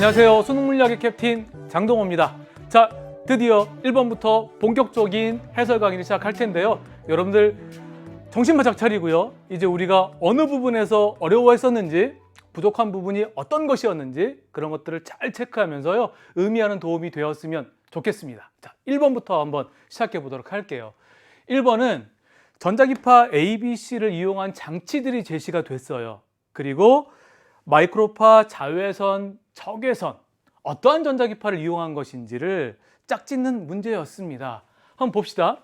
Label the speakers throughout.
Speaker 1: 안녕하세요. 수능물리학의 캡틴 장동호입니다. 자, 드디어 1번부터 본격적인 해설 강의를 시작할 텐데요. 여러분들 정신 바짝 차리고요. 이제 우리가 어느 부분에서 어려워했었는지, 부족한 부분이 어떤 것이었는지 그런 것들을 잘 체크하면서요. 의미하는 도움이 되었으면 좋겠습니다. 자, 1번부터 한번 시작해 보도록 할게요. 1번은 전자기파 ABC를 이용한 장치들이 제시가 됐어요. 그리고 마이크로파, 자외선, 적외선 어떠한 전자기파를 이용한 것인지를 짝짓는 문제였습니다. 한번 봅시다.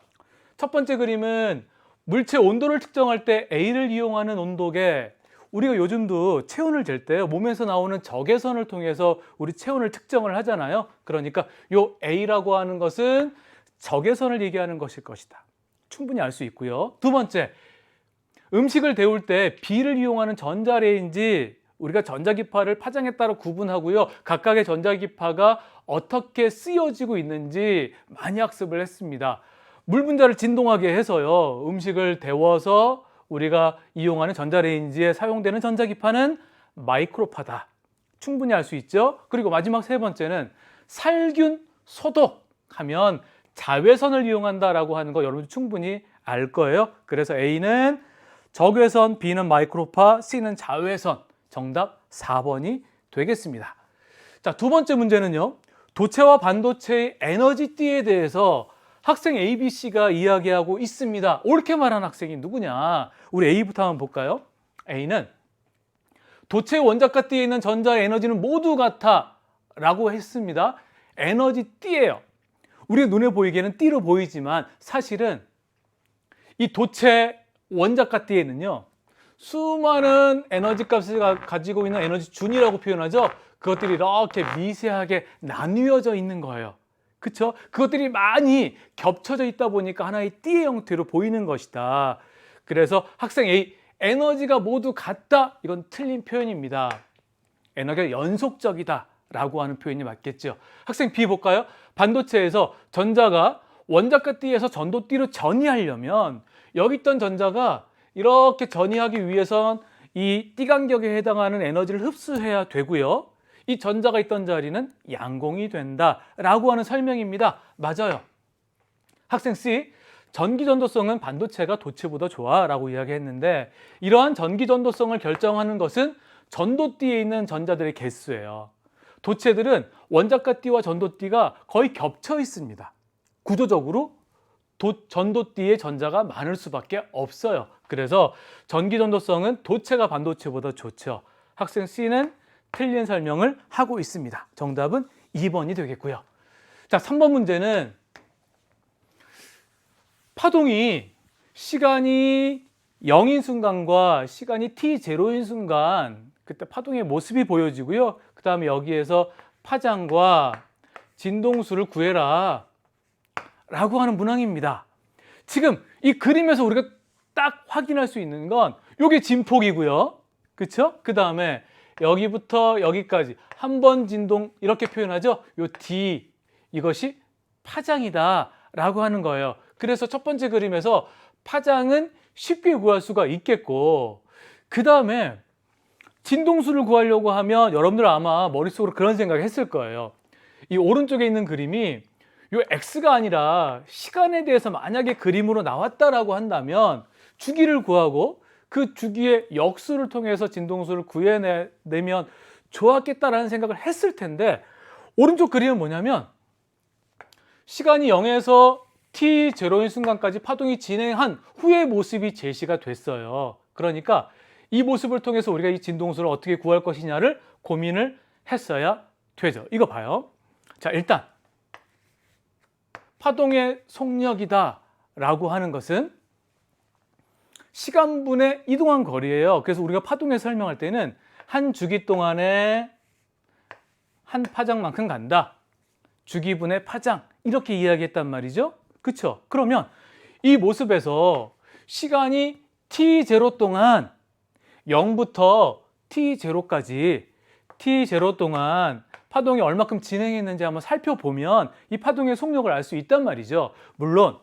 Speaker 1: 첫 번째 그림은 물체 온도를 측정할 때 A를 이용하는 온도계, 우리가 요즘도 체온을 잴 때 몸에서 나오는 적외선을 통해서 우리 체온을 측정을 하잖아요. 그러니까 요 A라고 하는 것은 적외선을 얘기하는 것일 것이다. 충분히 알 수 있고요. 두 번째, 음식을 데울 때 B를 이용하는 전자레인지, 우리가 전자기파를 파장에 따라 구분하고요. 각각의 전자기파가 어떻게 쓰여지고 있는지 많이 학습을 했습니다. 물 분자를 진동하게 해서요. 음식을 데워서 우리가 이용하는 전자레인지에 사용되는 전자기파는 마이크로파다. 충분히 알 수 있죠. 그리고 마지막 세 번째는 살균, 소독하면 자외선을 이용한다라고 하는 거 여러분 충분히 알 거예요. 그래서 A는 적외선, B는 마이크로파, C는 자외선. 정답 4번이 되겠습니다. 자, 두 번째 문제는요. 도체와 반도체의 에너지띠에 대해서 학생 ABC가 이야기하고 있습니다. 옳게 말한 학생이 누구냐? 우리 A부터 한번 볼까요? A는 도체의 원자과 띠에 있는 전자의 에너지는 모두 같아 라고 했습니다. 에너지띠예요. 우리 눈에 보이기에는 띠로 보이지만 사실은 이 도체 원자과 띠에는요. 수많은 에너지 값을 가지고 있는 에너지 준이라고 표현하죠. 그것들이 이렇게 미세하게 나뉘어져 있는 거예요. 그렇죠? 그것들이 많이 겹쳐져 있다 보니까 하나의 띠의 형태로 보이는 것이다. 그래서 학생 A, 에너지가 모두 같다. 이건 틀린 표현입니다. 에너지가 연속적이다 라고 하는 표현이 맞겠죠. 학생 B 볼까요? 반도체에서 전자가 원자과 띠에서 전도띠로 전이하려면 여기 있던 전자가 이렇게 전이하기 위해선 이 띠간격에 해당하는 에너지를 흡수해야 되고요. 이 전자가 있던 자리는 양공이 된다라고 하는 설명입니다. 맞아요. 학생 C, 전기전도성은 반도체가 도체보다 좋아라고 이야기했는데 이러한 전기전도성을 결정하는 것은 전도띠에 있는 전자들의 개수예요. 도체들은 원자과 띠와 전도띠가 거의 겹쳐 있습니다. 구조적으로 전도띠의 전자가 많을 수밖에 없어요. 그래서 전기전도성은 도체가 반도체보다 좋죠. 학생 C는 틀린 설명을 하고 있습니다. 정답은 2번이 되겠고요. 자, 3번 문제는 파동이 시간이 0인 순간과 시간이 t0인 순간 그때 파동의 모습이 보여지고요. 그 다음에 여기에서 파장과 진동수를 구해라 라고 하는 문항입니다. 지금 이 그림에서 우리가 딱 확인할 수 있는 건 이게 진폭이고요. 그렇죠? 그 다음에 여기부터 여기까지 한 번 진동 이렇게 표현하죠. 요 D 이것이 파장이다 라고 하는 거예요. 그래서 첫 번째 그림에서 파장은 쉽게 구할 수가 있겠고 그 다음에 진동수를 구하려고 하면 여러분들 아마 머릿속으로 그런 생각을 했을 거예요. 이 오른쪽에 있는 그림이 요 X가 아니라 시간에 대해서 만약에 그림으로 나왔다라고 한다면 주기를 구하고 그 주기의 역수를 통해서 진동수를 구해내면 좋았겠다라는 생각을 했을 텐데 오른쪽 그림은 뭐냐면 시간이 0에서 t0인 순간까지 파동이 진행한 후의 모습이 제시가 됐어요. 그러니까 이 모습을 통해서 우리가 이 진동수를 어떻게 구할 것이냐를 고민을 했어야 되죠. 이거 봐요. 자, 일단 파동의 속력이다 라고 하는 것은 시간분의 이동한 거리예요. 그래서 우리가 파동에 설명할 때는 한 주기 동안에 한 파장만큼 간다. 주기분의 파장 이렇게 이야기했단 말이죠. 그렇죠? 그러면 이 모습에서 시간이 t0 동안 0부터 t0까지 t0 동안 파동이 얼마큼 진행했는지 한번 살펴보면 이 파동의 속력을 알 수 있단 말이죠. 물론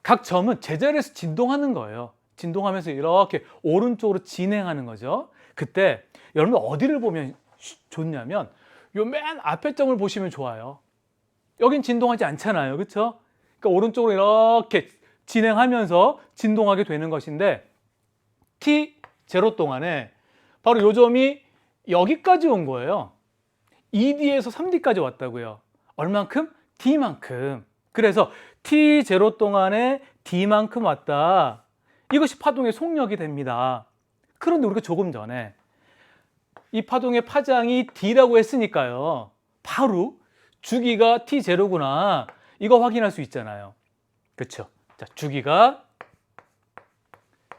Speaker 1: 각 점은 제자리에서 진동하는 거예요. 진동하면서 이렇게 오른쪽으로 진행하는 거죠. 그때 여러분 어디를 보면 좋냐면 요 맨 앞에 점을 보시면 좋아요. 여긴 진동하지 않잖아요. 그렇죠? 그러니까 오른쪽으로 이렇게 진행하면서 진동하게 되는 것인데 t0 동안에 바로 요 점이 여기까지 온 거예요. 2D에서 3D까지 왔다고요. 얼만큼? D만큼. 그래서 t0 동안에 D만큼 왔다. 이것이 파동의 속력이 됩니다. 그런데 우리가 조금 전에 이 파동의 파장이 D라고 했으니까요. 바로 주기가 t0구나. 이거 확인할 수 있잖아요. 그렇죠? 자, 주기가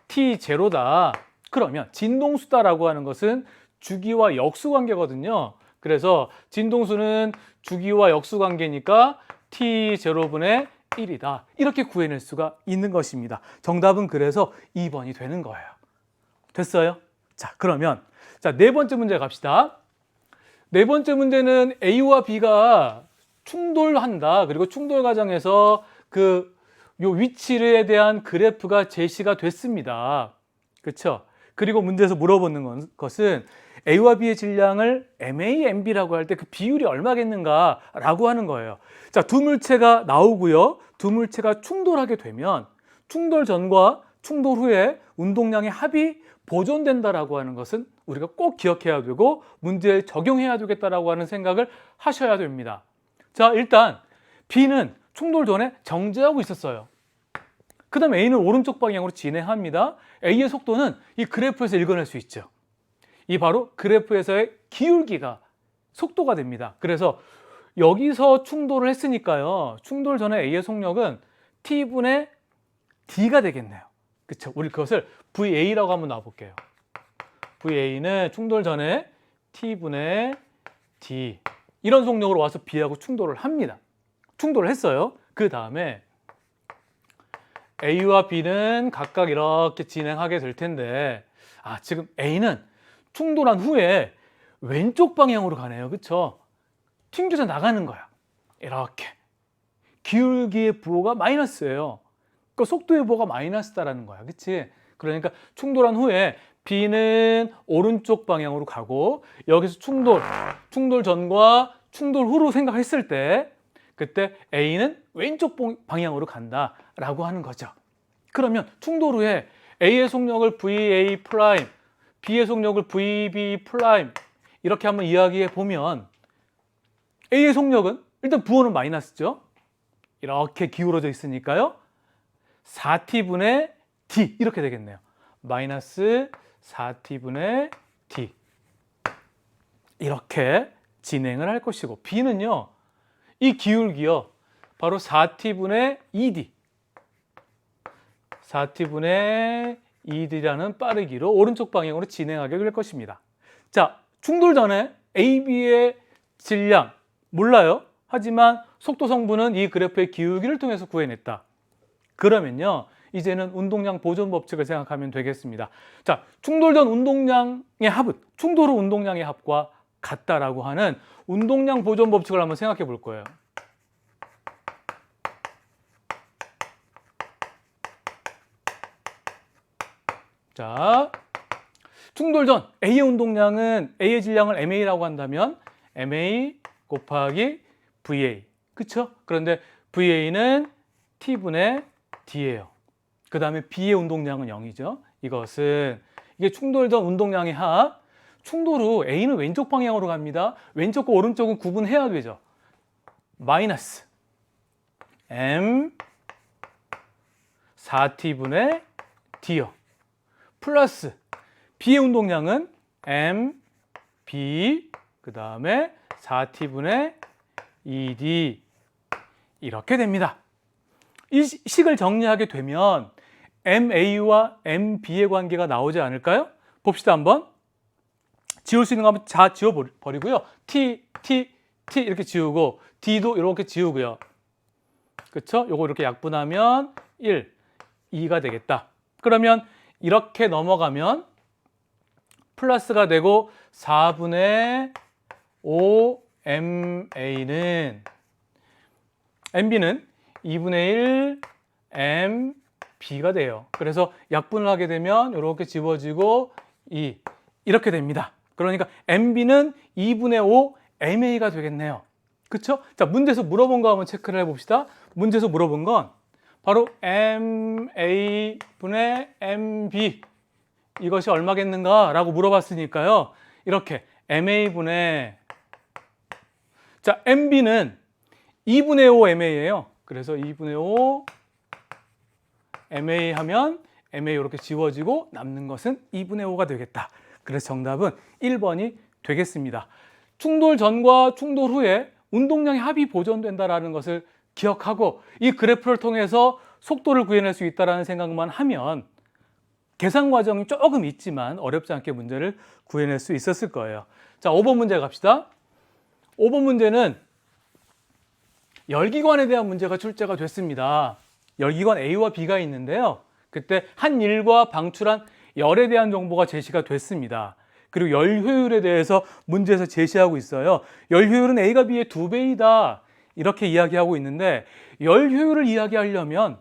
Speaker 1: t0다. 그러면 진동수다라고 하는 것은 주기와 역수 관계거든요. 그래서 진동수는 주기와 역수 관계니까 t0분의 1이다. 이렇게 구해낼 수가 있는 것입니다. 정답은 그래서 2번이 되는 거예요. 됐어요? 자, 그러면 네 번째 문제 갑시다. 네 번째 문제는 A와 B가 충돌한다. 그리고 충돌 과정에서 요 위치에 대한 그래프가 제시가 됐습니다. 그렇죠? 그리고 문제에서 물어보는 것은 A와 B의 질량을 MA, MB라고 할 때 그 비율이 얼마겠는가라고 하는 거예요. 자, 두 물체가 나오고요. 두 물체가 충돌하게 되면 충돌 전과 충돌 후에 운동량의 합이 보존된다라고 하는 것은 우리가 꼭 기억해야 되고 문제에 적용해야 되겠다라고 하는 생각을 하셔야 됩니다. 자, 일단 B는 충돌 전에 정지하고 있었어요. 그 다음 A는 오른쪽 방향으로 진행합니다. A의 속도는 이 그래프에서 읽어낼 수 있죠. 이 바로 그래프에서의 기울기가 속도가 됩니다. 그래서 여기서 충돌을 했으니까요. 충돌 전에 A의 속력은 T분의 D가 되겠네요. 그렇죠? 우리 그것을 VA라고 한번 놔볼게요. VA는 충돌 전에 T분의 D 이런 속력으로 와서 B하고 충돌을 합니다. 충돌을 했어요. 그 다음에 A와 B는 각각 이렇게 진행하게 될 텐데 지금 A는 충돌한 후에 왼쪽 방향으로 가네요. 그렇죠? 튕겨져 나가는 거야. 이렇게. 기울기의 부호가 마이너스예요. 그러니까 속도의 부호가 마이너스다라는 거야. 그렇지? 그러니까 충돌한 후에 B는 오른쪽 방향으로 가고 여기서 충돌 전과 충돌 후로 생각했을 때 그때 A는 왼쪽 방향으로 간다라고 하는 거죠. 그러면 충돌 후에 A의 속력을 VA 프라임, B의 속력을 VB 프라임 이렇게 한번 이야기해 보면 A의 속력은 일단 부호는 마이너스죠. 이렇게 기울어져 있으니까요. 4T분의 D 이렇게 되겠네요. 마이너스 4T분의 D 이렇게 진행을 할 것이고 B는요. 이 기울기요. 바로 4T분의 2D 4T분의 2D라는 빠르기로 오른쪽 방향으로 진행하게 될 것입니다. 자, 충돌 전에 AB의 질량 몰라요. 하지만 속도 성분은 이 그래프의 기울기를 통해서 구해냈다. 그러면요. 이제는 운동량 보존 법칙을 생각하면 되겠습니다. 자, 충돌 전 운동량의 합은 충돌 후 운동량의 합과 같다라고 하는 운동량 보존 법칙을 한번 생각해 볼 거예요. 자, 충돌 전 A의 운동량은 A의 질량을 MA라고 한다면 MA 곱하기 VA. 그렇죠? 그런데 VA는 T분의 D예요. 그 다음에 B의 운동량은 0이죠. 이게 충돌 전 운동량의 합. 충돌 후 A는 왼쪽 방향으로 갑니다. 왼쪽과 오른쪽은 구분해야 되죠. 마이너스 M 4T분의 D요. 플러스 B의 운동량은 M, B, 그 다음에 4T분의 2D 이렇게 됩니다. 이 식을 정리하게 되면 MA와 MB의 관계가 나오지 않을까요? 봅시다 한번. 지울 수 있는 거 한번 다 지워버리고요. T 이렇게 지우고 D도 이렇게 지우고요. 그렇죠? 요거 이렇게 약분하면 1, 2가 되겠다. 그러면 이렇게 넘어가면 플러스가 되고 4분의 5 MA는 MB는 2분의 1 MB가 돼요. 그래서 약분을 하게 되면 이렇게 지워지고 이렇게 됩니다. 그러니까 MB는 2분의 5 MA가 되겠네요. 그쵸? 자, 문제에서 물어본 거 한번 체크를 해봅시다. 문제에서 물어본 건 바로 MA 분의 MB 이것이 얼마겠는가 라고 물어봤으니까요. 이렇게 MA 분의 자, MB는 2분의 5 MA예요. 그래서 2분의 5 MA 하면 MA 이렇게 지워지고 남는 것은 2분의 5가 되겠다. 그래서 정답은 1번이 되겠습니다. 충돌 전과 충돌 후에 운동량의 합이 보존된다는 것을 기억하고 이 그래프를 통해서 속도를 구해낼 수 있다는 생각만 하면 계산 과정이 조금 있지만 어렵지 않게 문제를 구해낼 수 있었을 거예요. 자, 5번 문제 갑시다. 5번 문제는 열기관에 대한 문제가 출제가 됐습니다. 열기관 A와 B가 있는데요. 그때 한 일과 방출한 열에 대한 정보가 제시가 됐습니다. 그리고 열 효율에 대해서 문제에서 제시하고 있어요. 열 효율은 A가 B의 2배이다. 이렇게 이야기하고 있는데 열 효율을 이야기하려면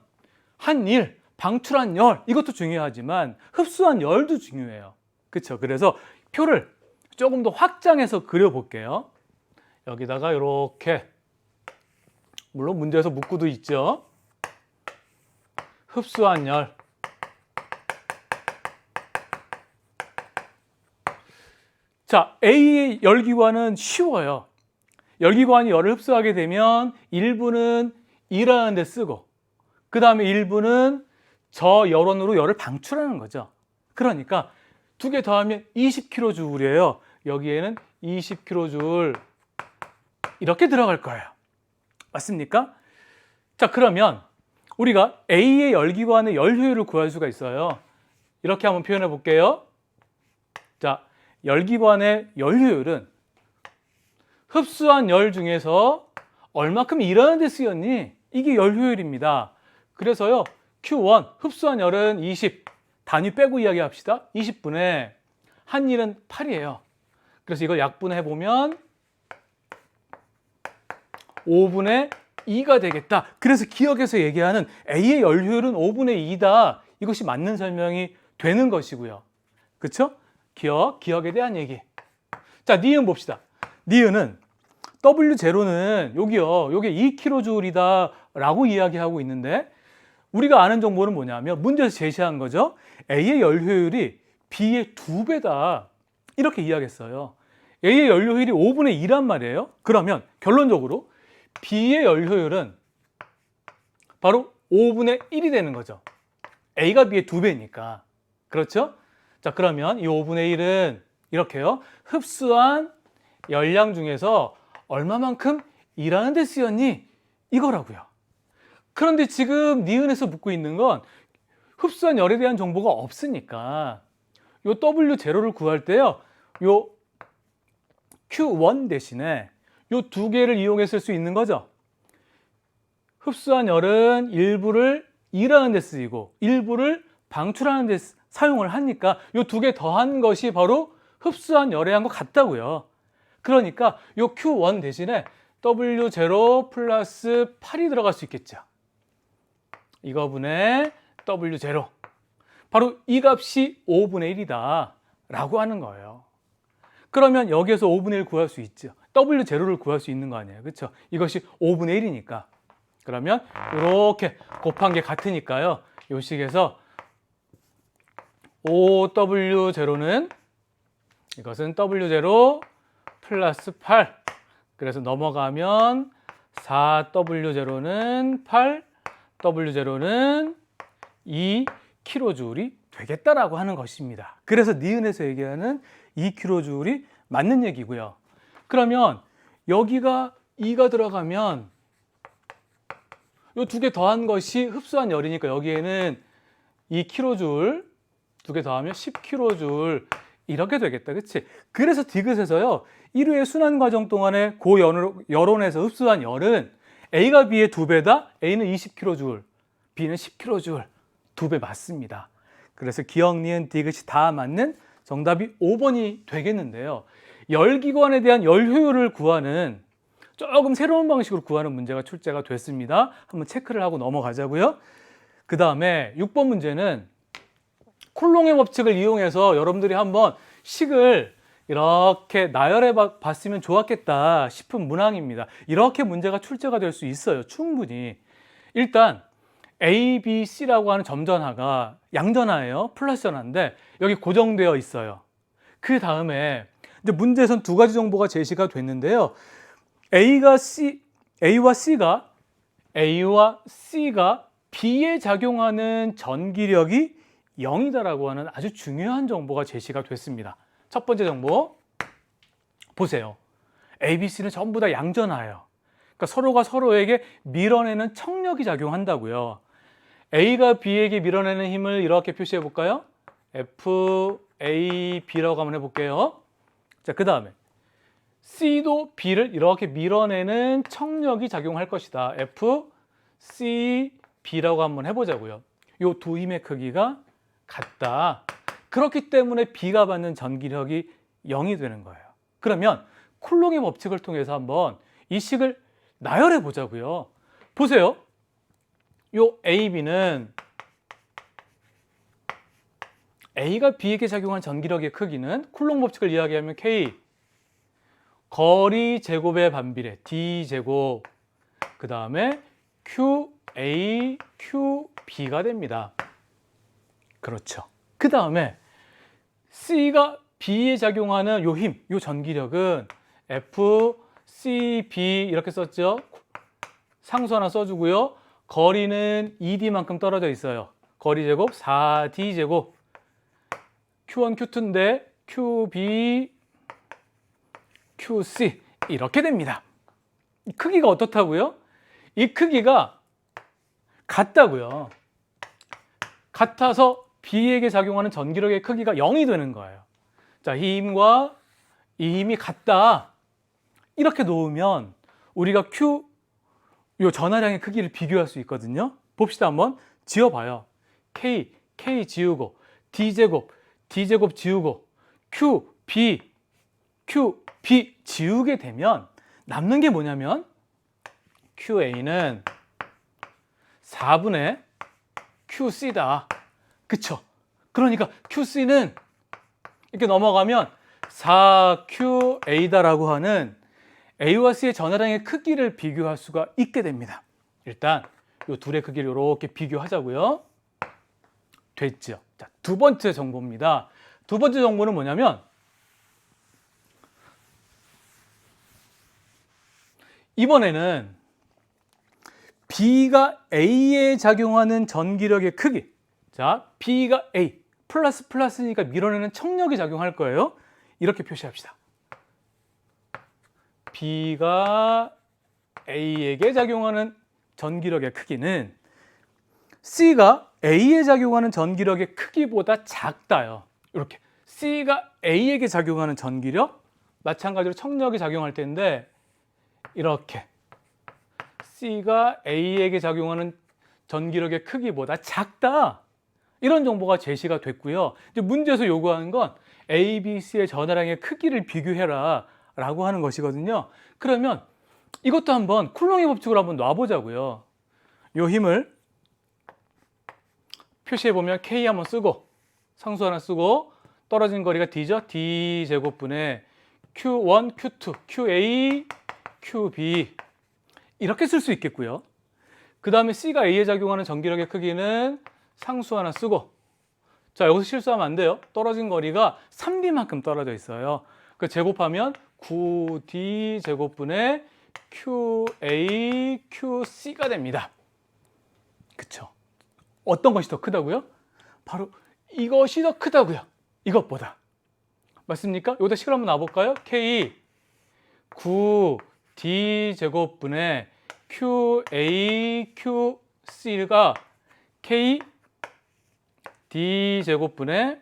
Speaker 1: 한 일, 방출한 열 이것도 중요하지만 흡수한 열도 중요해요. 그렇죠? 그래서 표를 조금 더 확장해서 그려볼게요. 여기다가 이렇게 물론 문제에서 문구도 있죠. 흡수한 열 자, A의 열기관은 쉬워요. 열기관이 열을 흡수하게 되면 일부는 일하는 데 쓰고 그 다음에 일부는 저 열원으로 열을 방출하는 거죠. 그러니까 두 개 더하면 20kJ이에요. 여기에는 20kJ 이렇게 들어갈 거예요. 맞습니까? 자, 그러면 우리가 A의 열기관의 열 효율을 구할 수가 있어요. 이렇게 한번 표현해 볼게요. 자, 열기관의 열 효율은 흡수한 열 중에서 얼마큼 일하는 데 쓰였니? 이게 열 효율입니다. 그래서요, Q1 흡수한 열은 20, 단위 빼고 이야기합시다. 20분의 한 일은 8이에요. 그래서 이걸 약분해 보면 5분의 2가 되겠다. 그래서 기억해서 얘기하는 A의 열 효율은 5분의 2다. 이것이 맞는 설명이 되는 것이고요. 그렇죠? 기억에 대한 얘기. 자, 니은 봅시다. 니은은 W0는 여기요. 요게 2kJ이다 라고 이야기하고 있는데 우리가 아는 정보는 뭐냐면 문제에서 제시한 거죠. A의 열 효율이 B의 2배다. 이렇게 이야기했어요. A의 열 효율이 5분의 2란 말이에요. 그러면 결론적으로 B의 열 효율은 바로 5분의 1이 되는 거죠. A가 B의 2배니까. 그렇죠? 자, 그러면 이 5분의 1은 이렇게요. 흡수한 열량 중에서 얼마만큼 일하는 데 쓰였니? 이거라고요. 그런데 지금 니은에서 묻고 있는 건 흡수한 열에 대한 정보가 없으니까 요 W0를 구할 때요. 요 Q1 대신에 요 두 개를 이용해 쓸 수 있는 거죠. 흡수한 열은 일부를 일하는 데 쓰이고 일부를 방출하는 데 사용을 하니까 요 두 개 더한 것이 바로 흡수한 열에 한 것 같다고요. 그러니까 요 Q1 대신에 W0 플러스 8이 들어갈 수 있겠죠. 이거분의 W0 바로 이 값이 5분의 1이다 라고 하는 거예요. 그러면 여기에서 5분의 1 구할 수 있죠. W0를 구할 수 있는 거 아니에요. 그렇죠? 이것이 5분의 1이니까 그러면 이렇게 곱한 게 같으니까요. 이 식에서 5W0는 이것은 W0 플러스 8 그래서 넘어가면 4W0는 8 W0는 2kJ이 되겠다라고 하는 것입니다. 그래서 니은에서 얘기하는 2kJ이 맞는 얘기고요. 그러면 여기가 2가 들어가면 이 두 개 더한 것이 흡수한 열이니까 여기에는 2kJ 두 개 더하면 10kJ 이렇게 되겠다. 그치? 그래서 디귿에서요. 1회의 순환 과정 동안에 열원에서 흡수한 열은 A가 B의 2배다. A는 20kJ, B는 10kJ. 2배 맞습니다. 그래서 기억, 니은, 디귿이 다 맞는 정답이 5번이 되겠는데요. 열기관에 대한 열 효율을 구하는 조금 새로운 방식으로 구하는 문제가 출제가 됐습니다. 한번 체크를 하고 넘어가자고요. 그 다음에 6번 문제는 쿨롱의 법칙을 이용해서 여러분들이 한번 식을 이렇게 나열해 봤으면 좋았겠다 싶은 문항입니다. 이렇게 문제가 출제가 될 수 있어요. 충분히. 일단 A, B, C라고 하는 점전하가 양전하예요. 플러스 전하인데 여기 고정되어 있어요. 그 다음에 이제 문제에선 두 가지 정보가 제시가 됐는데요. A와 C가 B에 작용하는 전기력이 0이다라고 하는 아주 중요한 정보가 제시가 됐습니다. 첫 번째 정보 보세요. A, B, C는 전부 다 양전하예요. 그러니까 서로가 서로에게 밀어내는 청력이 작용한다고요. A가 B에게 밀어내는 힘을 이렇게 표시해 볼까요? FAB라고 한번 해볼게요. 자, 그 다음에 C도 B를 이렇게 밀어내는 청력이 작용할 것이다. FCB라고 한번 해보자고요. 이 두 힘의 크기가 같다. 그렇기 때문에 B가 받는 전기력이 0이 되는 거예요. 그러면 쿨롱의 법칙을 통해서 한번 이 식을 나열해 보자고요. 보세요. 요 AB는 A가 B에게 작용한 전기력의 크기는 쿨롱 법칙을 이야기하면 K 거리 제곱의 반비례 D 제곱 그 다음에 QA, QB가 됩니다. 그렇죠. 그 다음에 C가 B에 작용하는 요 힘, 요 전기력은 FCB 이렇게 썼죠. 상수 하나 써주고요. 거리는 ED만큼 떨어져 있어요. 거리 제곱 4D제곱 Q1, Q2인데 QB, QC 이렇게 됩니다. 이 크기가 어떻다고요? 이 크기가 같다고요. 같아서 B에게 작용하는 전기력의 크기가 0이 되는 거예요. 자, 이 힘과 이 힘이 같다. 이렇게 놓으면 우리가 요 전하량의 크기를 비교할 수 있거든요. 봅시다. 한번 지워봐요. K 지우고 D제곱 지우고 QB 지우게 되면 남는 게 뭐냐면 QA는 4분의 QC다. 그쵸? 그러니까 QC는 이렇게 넘어가면 4QA다라고 하는 A와 C의 전하량의 크기를 비교할 수가 있게 됩니다. 일단 이 둘의 크기를 이렇게 비교하자고요. 됐죠? 자, 두 번째 정보입니다. 두 번째 정보는 뭐냐면 이번에는 B가 A에 작용하는 전기력의 크기. 자, B가 A 플러스니까 밀어내는 청력이 작용할 거예요. 이렇게 표시합시다. B가 A에게 작용하는 전기력의 크기는 C가 A에 작용하는 전기력의 크기보다 작다요. 이렇게 C가 A에게 작용하는 전기력 마찬가지로 청력이 작용할 텐데 이렇게 C가 A에게 작용하는 전기력의 크기보다 작다. 이런 정보가 제시가 됐고요. 이제 문제에서 요구하는 건 A, B, C의 전하량의 크기를 비교해라 라고 하는 것이거든요. 그러면 이것도 한번 쿨롱의 법칙으로 한번 놔보자고요. 요 힘을 표시해보면 K 한번 쓰고 상수 하나 쓰고 떨어진 거리가 D죠. D제곱분의 Q1, Q2, QA, QB 이렇게 쓸 수 있겠고요. 그 다음에 C가 A에 작용하는 전기력의 크기는 상수 하나 쓰고 자 여기서 실수하면 안 돼요. 떨어진 거리가 3D만큼 떨어져 있어요. 그 제곱하면 9D 제곱분의 QA, QC가 됩니다. 그쵸? 어떤 것이 더 크다고요? 바로 이것이 더 크다고요. 이것보다. 맞습니까? 여기다 식을 한번 놔볼까요? K 9D 제곱분의 QA, QC가 K D 제곱분의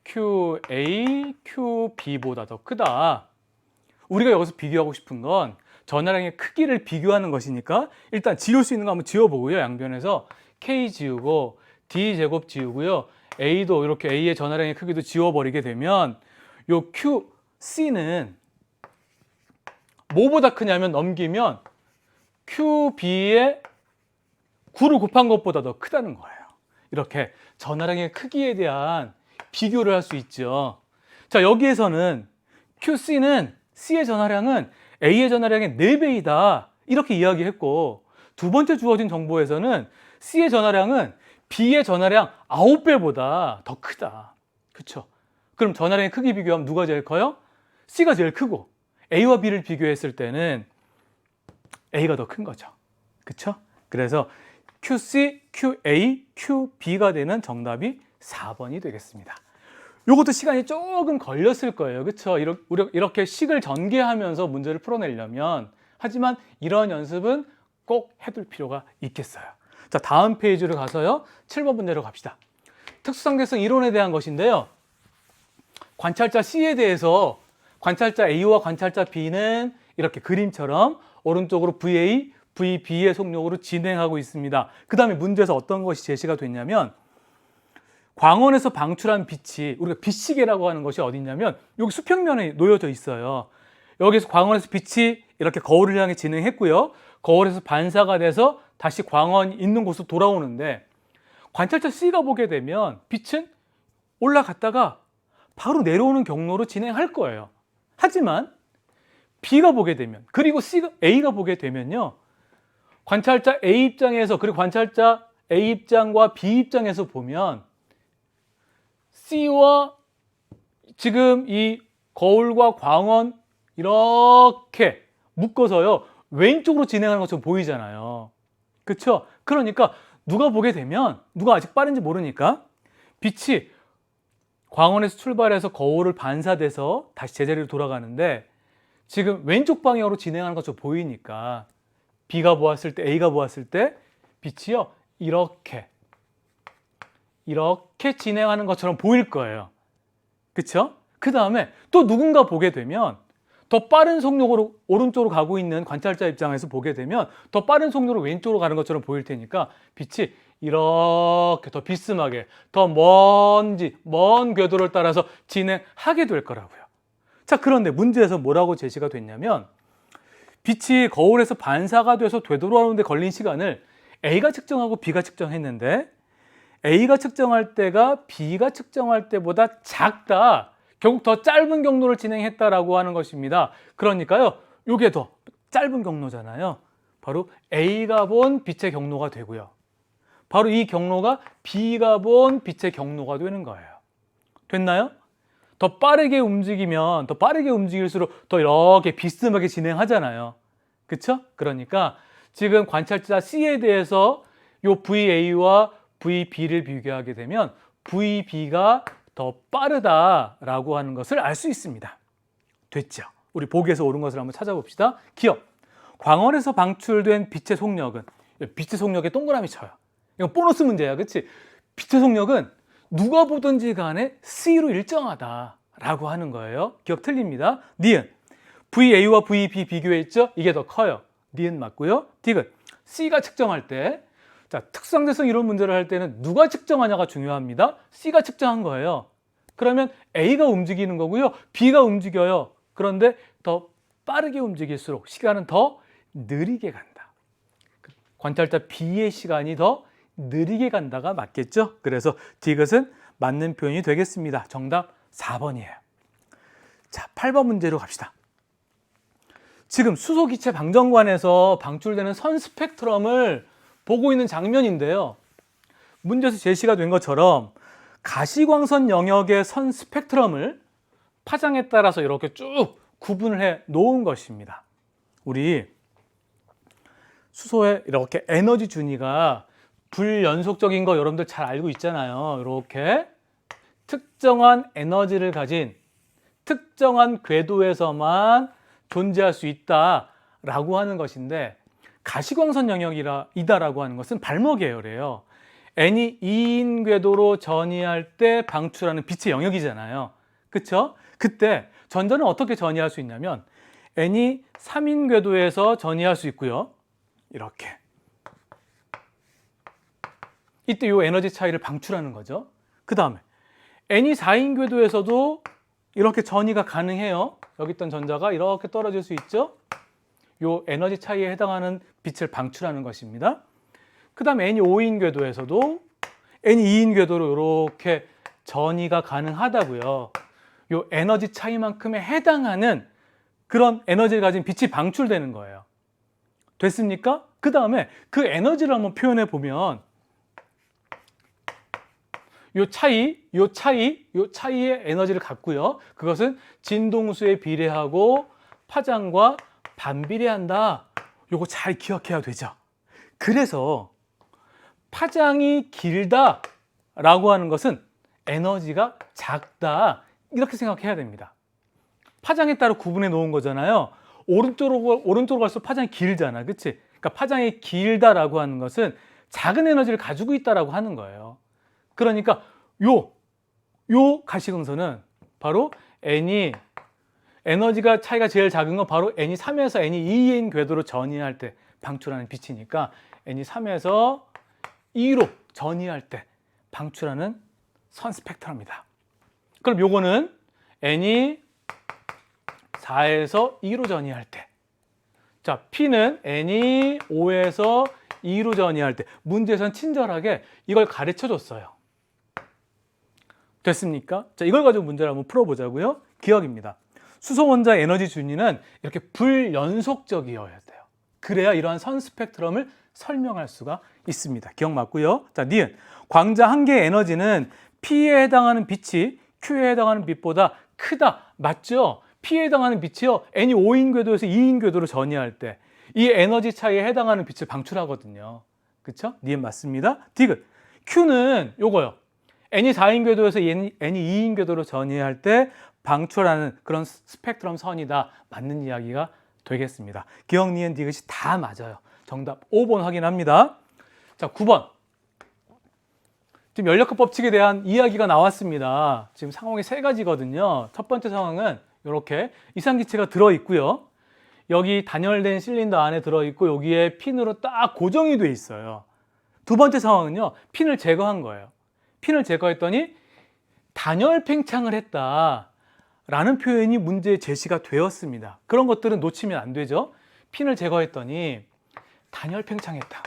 Speaker 1: QA, QB보다 더 크다. 우리가 여기서 비교하고 싶은 건 전하량의 크기를 비교하는 것이니까 일단 지울 수 있는 거 한번 지워보고요. 양변에서 K 지우고 D 제곱 지우고요. A도 이렇게 A의 전하량의 크기도 지워버리게 되면 요 QC는 뭐보다 크냐면 넘기면 QB의 9를 곱한 것보다 더 크다는 거예요. 이렇게 전하량의 크기에 대한 비교를 할 수 있죠. 자, 여기에서는 QC는 C의 전하량은 A의 전하량의 4배이다. 이렇게 이야기했고, 두 번째 주어진 정보에서는 C의 전하량은 B의 전하량 9배보다 더 크다. 그쵸? 그럼 전하량의 크기 비교하면 누가 제일 커요? C가 제일 크고, A와 B를 비교했을 때는 A가 더 큰 거죠. 그쵸? 그래서 QC, QA, QB가 되는 정답이 4번이 되겠습니다. 이것도 시간이 조금 걸렸을 거예요. 그쵸? 이렇게 식을 전개하면서 문제를 풀어내려면. 하지만 이런 연습은 꼭 해둘 필요가 있겠어요. 자, 다음 페이지로 가서요. 7번 문제로 갑시다. 특수상대성 이론에 대한 것인데요. 관찰자 C에 대해서 관찰자 A와 관찰자 B는 이렇게 그림처럼 오른쪽으로 VA, VB의 속력으로 진행하고 있습니다. 그 다음에 문제에서 어떤 것이 제시가 됐냐면 광원에서 방출한 빛이, 우리가 빛시계라고 하는 것이 어디 있냐면 여기 수평면에 놓여져 있어요. 여기서 광원에서 빛이 이렇게 거울을 향해 진행했고요. 거울에서 반사가 돼서 다시 광원 있는 곳으로 돌아오는데, 관찰자 C가 보게 되면 빛은 올라갔다가 바로 내려오는 경로로 진행할 거예요. 하지만 B가 보게 되면, 그리고 A가 보게 되면요, 관찰자 A 입장에서, 그리고 관찰자 A 입장과 B 입장에서 보면 C와 지금 이 거울과 광원 이렇게 묶어서요, 왼쪽으로 진행하는 것처럼 보이잖아요. 그렇죠? 그러니까 누가 보게 되면, 누가 아직 빠른지 모르니까 빛이 광원에서 출발해서 거울을 반사돼서 다시 제자리로 돌아가는데 지금 왼쪽 방향으로 진행하는 것처럼 보이니까 B가 보았을 때, A가 보았을 때 빛이요, 이렇게 진행하는 것처럼 보일 거예요. 그쵸? 그 다음에 또 누군가 보게 되면 더 빠른 속력으로 오른쪽으로 가고 있는 관찰자 입장에서 보게 되면 더 빠른 속력으로 왼쪽으로 가는 것처럼 보일 테니까 빛이 이렇게 더 비스하게 더 먼 궤도를 따라서 진행하게 될 거라고요. 자, 그런데 문제에서 뭐라고 제시가 됐냐면 빛이 거울에서 반사가 돼서 되돌아오는 데 걸린 시간을 A가 측정하고 B가 측정했는데 A가 측정할 때가 B가 측정할 때보다 작다. 결국 더 짧은 경로를 진행했다라고 하는 것입니다. 그러니까요, 이게 더 짧은 경로잖아요. 바로 A가 본 빛의 경로가 되고요. 바로 이 경로가 B가 본 빛의 경로가 되는 거예요. 됐나요? 더 빠르게 움직일수록 더 이렇게 비스듬하게 진행하잖아요. 그쵸? 그러니까 지금 관찰자 C에 대해서 요 VA와 VB를 비교하게 되면 VB가 더 빠르다라고 하는 것을 알 수 있습니다. 됐죠? 우리 보기에서 옳은 것을 한번 찾아봅시다. 기억. 광원에서 방출된 빛의 속력은, 빛의 속력에 동그라미 쳐요. 이거 보너스 문제야, 그렇지? 빛의 속력은 누가 보든지 간에 C로 일정하다라고 하는 거예요. 기억 틀립니다. 니은. VA와 VB 비교했죠? 이게 더 커요. 니은 맞고요. 디귿. C가 측정할 때, 자, 특수상대성 이론 문제를 할 때는 누가 측정하냐가 중요합니다. C가 측정한 거예요. 그러면 A가 움직이는 거고요. B가 움직여요. 그런데 더 빠르게 움직일수록 시간은 더 느리게 간다. 관찰자 B의 시간이 더 느리게 간다가 맞겠죠? 그래서 디귿은 맞는 표현이 되겠습니다. 정답 4번이에요. 자, 8번 문제로 갑시다. 지금 수소기체 방정관에서 방출되는 선 스펙트럼을 보고 있는 장면인데요. 문제에서 제시가 된 것처럼 가시광선 영역의 선 스펙트럼을 파장에 따라서 이렇게 쭉 구분을 해 놓은 것입니다. 우리 수소에 이렇게 에너지 준위가 불연속적인 거 여러분들 잘 알고 있잖아요. 이렇게 특정한 에너지를 가진 특정한 궤도에서만 존재할 수 있다라고 하는 것인데, 가시광선 영역이다라고 하는 것은 발목이에요. n이 2인 궤도로 전이할 때 방출하는 빛의 영역이잖아요. 그렇죠? 그때 전자는 어떻게 전이할 수 있냐면 n이 3인 궤도에서 전이할 수 있고요. 이렇게. 이때 이 에너지 차이를 방출하는 거죠. 그 다음에 n이 4인 궤도에서도 이렇게 전이가 가능해요. 여기 있던 전자가 이렇게 떨어질 수 있죠. 이 에너지 차이에 해당하는 빛을 방출하는 것입니다. 그 다음에 n이 5인 궤도에서도 n이 2인 궤도로 이렇게 전이가 가능하다고요. 요 에너지 차이만큼에 해당하는 그런 에너지를 가진 빛이 방출되는 거예요. 됐습니까? 그 다음에 그 에너지를 한번 표현해 보면 요 차이의 에너지를 갖고요. 그것은 진동수에 비례하고 파장과 반비례한다. 요거 잘 기억해야 되죠. 그래서 파장이 길다라고 하는 것은 에너지가 작다. 이렇게 생각해야 됩니다. 파장에 따라 구분해 놓은 거잖아요. 오른쪽으로 갈수록 파장이 길잖아. 그치? 그러니까 파장이 길다라고 하는 것은 작은 에너지를 가지고 있다라고 하는 거예요. 그러니까 요 가시광선은 바로 N이 에너지가 차이가 제일 작은 건 바로 N이 3에서 N이 2인 궤도로 전이할 때 방출하는 빛이니까 N이 3에서 2로 전이할 때 방출하는 선 스펙트럼입니다. 그럼 요거는 N이 4에서 2로 전이할 때, 자 P는 N이 5에서 2로 전이할 때, 문제에서는 친절하게 이걸 가르쳐 줬어요. 됐습니까? 자, 이걸 가지고 문제를 한번 풀어보자고요. 기억입니다. 수소 원자 에너지 준위는 이렇게 불연속적이어야 돼요. 그래야 이러한 선 스펙트럼을 설명할 수가 있습니다. 기억 맞고요. 자, 니은 광자 한 개의 에너지는 P에 해당하는 빛이 Q에 해당하는 빛보다 크다. 맞죠? P에 해당하는 빛이요, N이 5인 궤도에서 2인 궤도로 전이할 때 이 에너지 차이에 해당하는 빛을 방출하거든요. 그쵸? 니은 맞습니다. 디귿 Q는 요거요, N이 4인 궤도에서 N이 2인 궤도로 전이할 때 방출하는 그런 스펙트럼 선이다. 맞는 이야기가 되겠습니다. 기억, 니은, 디귿이 다 맞아요. 정답 5번 확인합니다. 자, 9번. 지금 연력학 법칙에 대한 이야기가 나왔습니다. 지금 상황이 세 가지거든요. 첫 번째 상황은 이렇게 이산기체가 들어있고요. 여기 단열된 실린더 안에 들어있고 여기에 핀으로 딱 고정이 돼 있어요. 두 번째 상황은요, 핀을 제거한 거예요. 핀을 제거했더니 단열 팽창을 했다 라는 표현이 문제에 제시가 되었습니다. 그런 것들은 놓치면 안 되죠. 핀을 제거했더니 단열 팽창했다.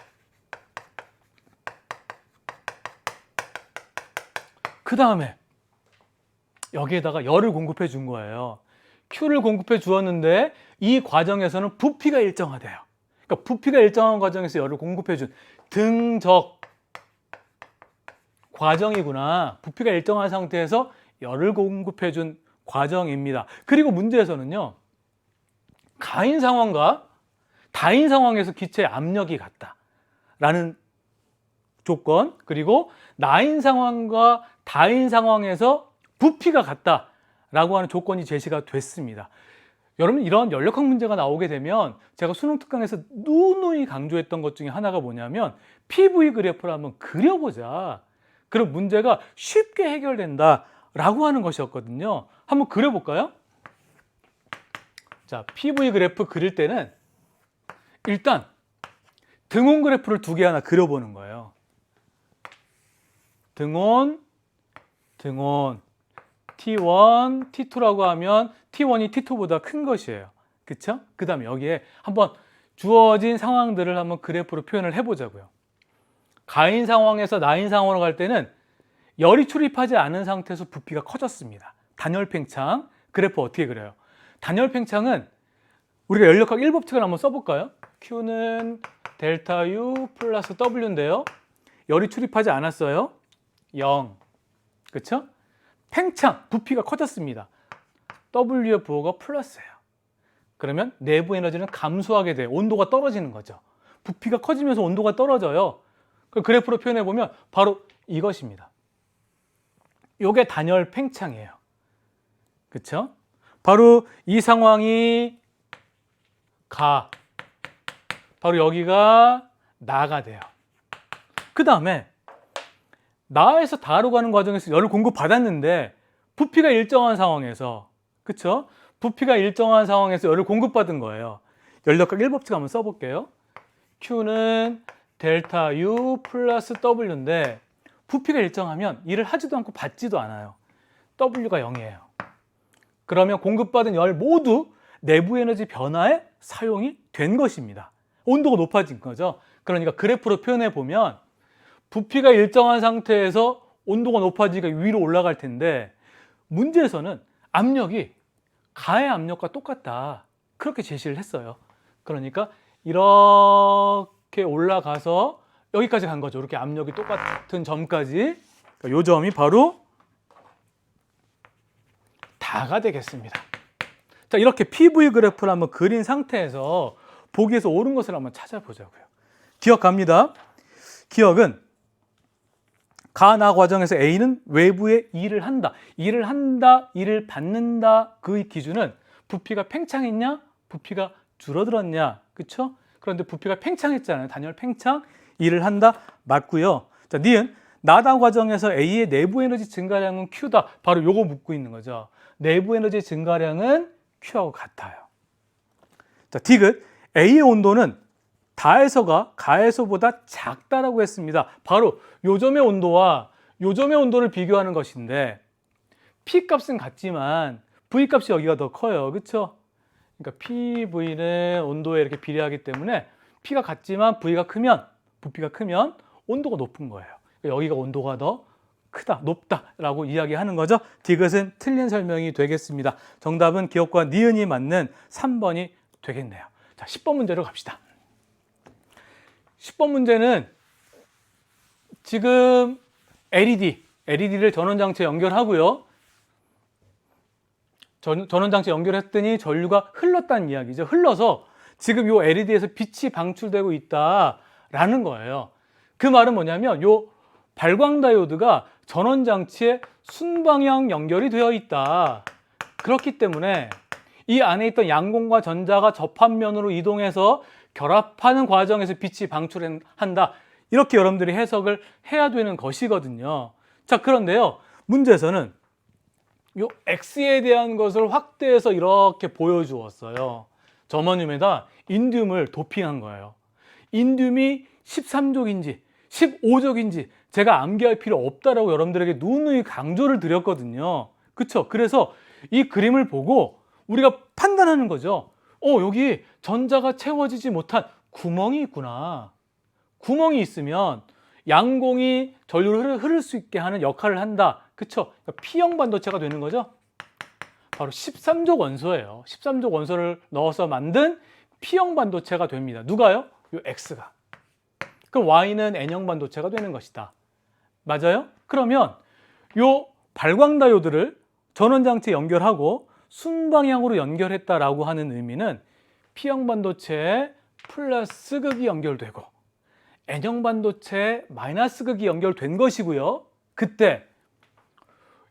Speaker 1: 그 다음에 여기에다가 열을 공급해 준 거예요. Q를 공급해 주었는데 이 과정에서는 부피가 일정하대요. 그러니까 부피가 일정한 과정에서 열을 공급해 준 등적 과정이구나. 부피가 일정한 상태에서 열을 공급해 준 과정입니다. 그리고 문제에서는요, 가인 상황과 다인 상황에서 기체의 압력이 같다라는 조건, 그리고 나인 상황과 다인 상황에서 부피가 같다라고 하는 조건이 제시가 됐습니다. 여러분, 이런 연력학 문제가 나오게 되면 제가 수능 특강에서 누누이 강조했던 것 중에 하나가 뭐냐면 PV 그래프를 한번 그려보자. 그럼 문제가 쉽게 해결된다라고 하는 것이었거든요. 한번 그려볼까요? 자, PV 그래프 그릴 때는 일단 등온 그래프를 두 개 하나 그려보는 거예요. 등온, T1, T2라고 하면 T1이 T2보다 큰 것이에요. 그쵸? 그 다음에 여기에 한번 주어진 상황들을 한번 그래프로 표현을 해보자고요. 가인 상황에서 나인 상황으로 갈 때는 열이 출입하지 않은 상태에서 부피가 커졌습니다. 단열 팽창, 그래프 어떻게 그려요? 단열 팽창은 우리가 연력학 1법칙을 한번 써볼까요? Q는 델타 U 플러스 W인데요. 열이 출입하지 않았어요. 0. 그쵸? 팽창, 부피가 커졌습니다. W의 부호가 플러스예요. 그러면 내부 에너지는 감소하게 돼요. 온도가 떨어지는 거죠. 부피가 커지면서 온도가 떨어져요. 그래프로 표현해 보면 바로 이것입니다. 이게 단열 팽창이에요. 그쵸? 바로 이 상황이 바로 여기가 나가 돼요. 그 다음에 나에서 다로 가는 과정에서 열을 공급받았는데 부피가 일정한 상황에서, 그쵸? 부피가 일정한 상황에서 열을 공급받은 거예요. 연력학 1법칙 한번 써볼게요. Q는 델타 U 플러스 W인데 부피가 일정하면 일을 하지도 않고 받지도 않아요. W가 0이에요. 그러면 공급받은 열 모두 내부 에너지 변화에 사용이 된 것입니다. 온도가 높아진 거죠. 그러니까 그래프로 표현해 보면 부피가 일정한 상태에서 온도가 높아지니까 위로 올라갈 텐데 문제에서는 압력이 가의 압력과 똑같다. 그렇게 제시를 했어요. 그러니까 이렇게 올라가서 여기까지 간 거죠. 이렇게 압력이 똑같은 점까지. 이 점이 바로 다가 되겠습니다. 자, 이렇게 PV 그래프를 한번 그린 상태에서 보기에서 옳은 것을 한번 찾아보자고요. 기억 갑니다. 기억은 가나 과정에서 A는 외부에 일을 한다. 일을 받는다. 그 기준은 부피가 팽창했냐? 부피가 줄어들었냐? 그렇죠? 그런데 부피가 팽창했잖아요. 단열 팽창. 일을 한다. 맞고요. 자, 니은 나다 과정에서 A의 내부 에너지 증가량은 Q다. 바로 요거 묻고 있는 거죠. 내부 에너지 증가량은 Q하고 같아요. 자, 디귿 A의 온도는 다에서가 가에서보다 작다라고 했습니다. 바로 요점의 온도와 요점의 온도를 비교하는 것인데 P 값은 같지만 V 값이 여기가 더 커요. 그렇죠? 그러니까 PV는 온도에 이렇게 비례하기 때문에 P가 같지만 V가 크면 부피가 크면 온도가 높은 거예요. 여기가 온도가 더 크다, 높다라고 이야기하는 거죠. 디귿은 틀린 설명이 되겠습니다. 정답은 기억과 니은이 맞는 3번이 되겠네요. 자, 10번 문제로 갑시다. 10번 문제는 지금 LED를 전원장치에 연결하고요. 전원장치에 연결했더니 전류가 흘렀다는 이야기죠. 흘러서 지금 이 LED에서 빛이 방출되고 있다라는 거예요. 그 말은 뭐냐면 이 발광다이오드가 전원장치에 순방향 연결이 되어 있다. 그렇기 때문에 이 안에 있던 양공과 전자가 접합면으로 이동해서 결합하는 과정에서 빛이 방출한다. 이렇게 여러분들이 해석을 해야 되는 것이거든요. 자, 그런데요. 문제에서는 이 X에 대한 것을 확대해서 이렇게 보여주었어요. 저머듐에다 인듐을 도핑한 거예요. 인듐이 13족인지 15족인지 제가 암기할 필요 없다라고 여러분들에게 누누이 강조를 드렸거든요. 그렇죠? 그래서 이 그림을 보고 우리가 판단하는 거죠. 여기 전자가 채워지지 못한 구멍이 있구나. 구멍이 있으면 양공이 전류를 흐를 수 있게 하는 역할을 한다. 그렇죠? 그러니까 P형 반도체가 되는 거죠. 바로 13족 원소예요. 13족 원소를 넣어서 만든 P형 반도체가 됩니다. 누가요? 이 X가. 그럼 Y는 N형 반도체가 되는 것이다. 맞아요? 그러면 이 발광다이오드를 전원장치에 연결하고 순방향으로 연결했다라고 하는 의미는 P형 반도체에 플러스 극이 연결되고 N형 반도체에 마이너스 극이 연결된 것이고요. 그때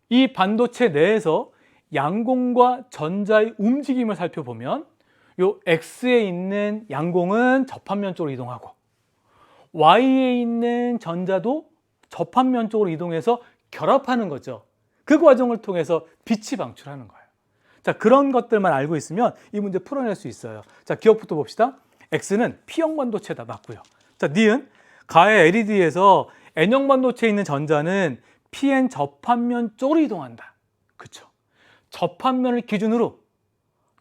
Speaker 1: 이 반도체 내에서 양공과 전자의 움직임을 살펴보면 이 X에 있는 양공은 접합면 쪽으로 이동하고 Y에 있는 전자도 접합면 쪽으로 이동해서 결합하는 거죠. 그 과정을 통해서 빛이 방출하는 거예요. 자, 그런 것들만 알고 있으면 이 문제 풀어낼 수 있어요. 자, 기억부터 봅시다. X는 P형 반도체다. 맞고요. 자, 니은 가의 LED에서 N형 반도체에 있는 전자는 PN 접합면 쪽으로 이동한다. 그렇죠? 접합면을 기준으로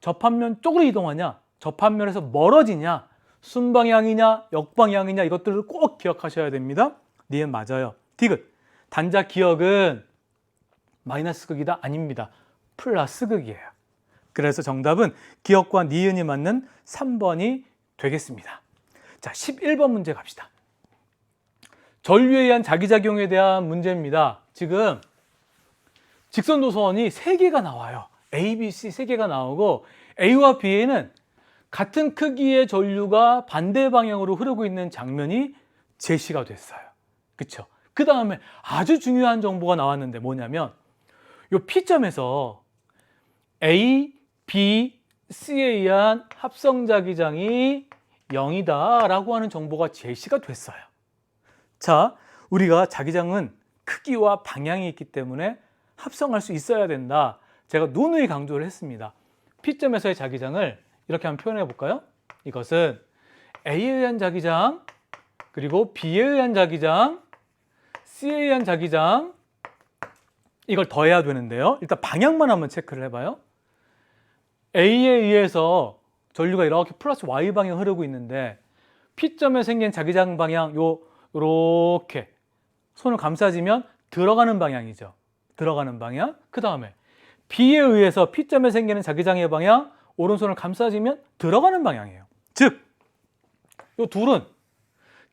Speaker 1: 접합면 쪽으로 이동하냐, 접합면에서 멀어지냐, 순방향이냐, 역방향이냐 이것들을 꼭 기억하셔야 됩니다. 니은 맞아요. 디귿 단자 기억은 마이너스 극이다? 아닙니다. 플러스 극이에요. 그래서 정답은 기억과 니은이 맞는 3번이 되겠습니다. 자, 11번 문제 갑시다. 전류에 의한 자기작용에 대한 문제입니다. 지금 직선 도선이 3개가 나와요. A, B, C 3개가 나오고 A와 B에는 같은 크기의 전류가 반대 방향으로 흐르고 있는 장면이 제시가 됐어요. 그렇죠? 그 다음에 아주 중요한 정보가 나왔는데 뭐냐면 이 P점에서 A, B, C에 의한 합성자기장이 0이다 라고 하는 정보가 제시가 됐어요. 자, 우리가 자기장은 크기와 방향이 있기 때문에 합성할 수 있어야 된다. 제가 누누이 강조를 했습니다. P점에서의 자기장을 이렇게 한번 표현해 볼까요? 이것은 A에 의한 자기장, 그리고 B에 의한 자기장, C에 의한 자기장, 이걸 더해야 되는데요. 일단 방향만 한번 체크를 해봐요. A에 의해서 전류가 이렇게 플러스 Y 방향 흐르고 있는데 P점에 생긴 자기장 방향 요렇게 손을 감싸지면 들어가는 방향이죠. 들어가는 방향. 그 다음에 B에 의해서 P점에 생기는 자기장의 방향, 오른손을 감싸주면 들어가는 방향이에요. 즉, 이 둘은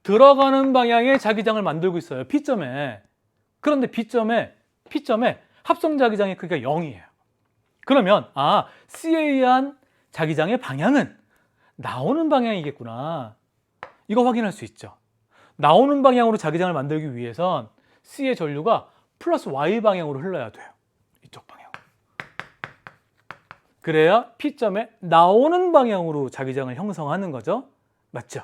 Speaker 1: 들어가는 방향의 자기장을 만들고 있어요. P점에. 그런데 P점에 합성 자기장의 크기가 0이에요. 그러면 C에 의한 자기장의 방향은 나오는 방향이겠구나. 이거 확인할 수 있죠. 나오는 방향으로 자기장을 만들기 위해선 C의 전류가 플러스 Y 방향으로 흘러야 돼요. 이쪽 방향. 그래야 P점에 나오는 방향으로 자기장을 형성하는 거죠. 맞죠?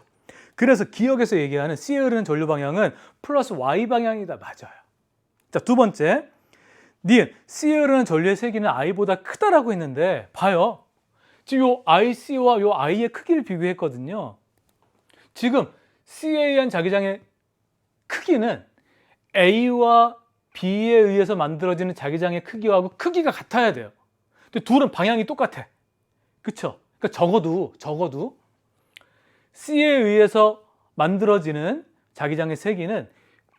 Speaker 1: 그래서 기억에서 얘기하는 C에 흐르는 전류 방향은 플러스 Y 방향이다. 맞아요. 자, 두 번째. 니은 C에 흐르는 전류의 세기는 I보다 크다라고 했는데 봐요. 지금 요 IC와 요 I의 크기를 비교했거든요. 지금 C에 의한 자기장의 크기는 A와 B에 의해서 만들어지는 자기장의 크기하고 크기가 같아야 돼요. 근데 둘은 방향이 똑같아. 그쵸? 그러니까 적어도 C에 의해서 만들어지는 자기장의 세기는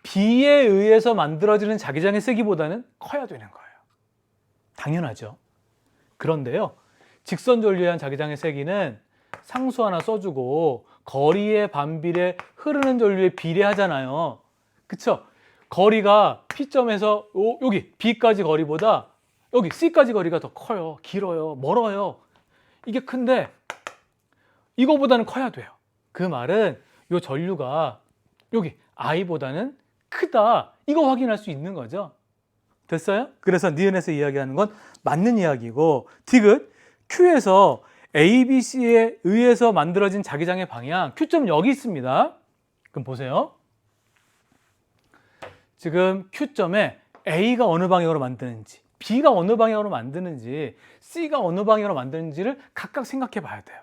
Speaker 1: B에 의해서 만들어지는 자기장의 세기보다는 커야 되는 거예요. 당연하죠. 그런데요, 직선 전류에 의한 자기장의 세기는 상수 하나 써주고 거리의 반비례 흐르는 전류에 비례하잖아요. 그쵸? 거리가 P점에서 여기 B까지 거리보다 여기 C까지 거리가 더 커요. 길어요. 멀어요. 이게 큰데 이거보다는 커야 돼요. 그 말은 이 전류가 여기 I보다는 크다. 이거 확인할 수 있는 거죠. 됐어요? 그래서 니은에서 이야기하는 건 맞는 이야기고, 디귿 Q에서 A, B, C에 의해서 만들어진 자기장의 방향, Q점 여기 있습니다. 그럼 보세요. 지금 Q점에 A가 어느 방향으로 만드는지, B가 어느 방향으로 만드는지, C가 어느 방향으로 만드는지를 각각 생각해 봐야 돼요.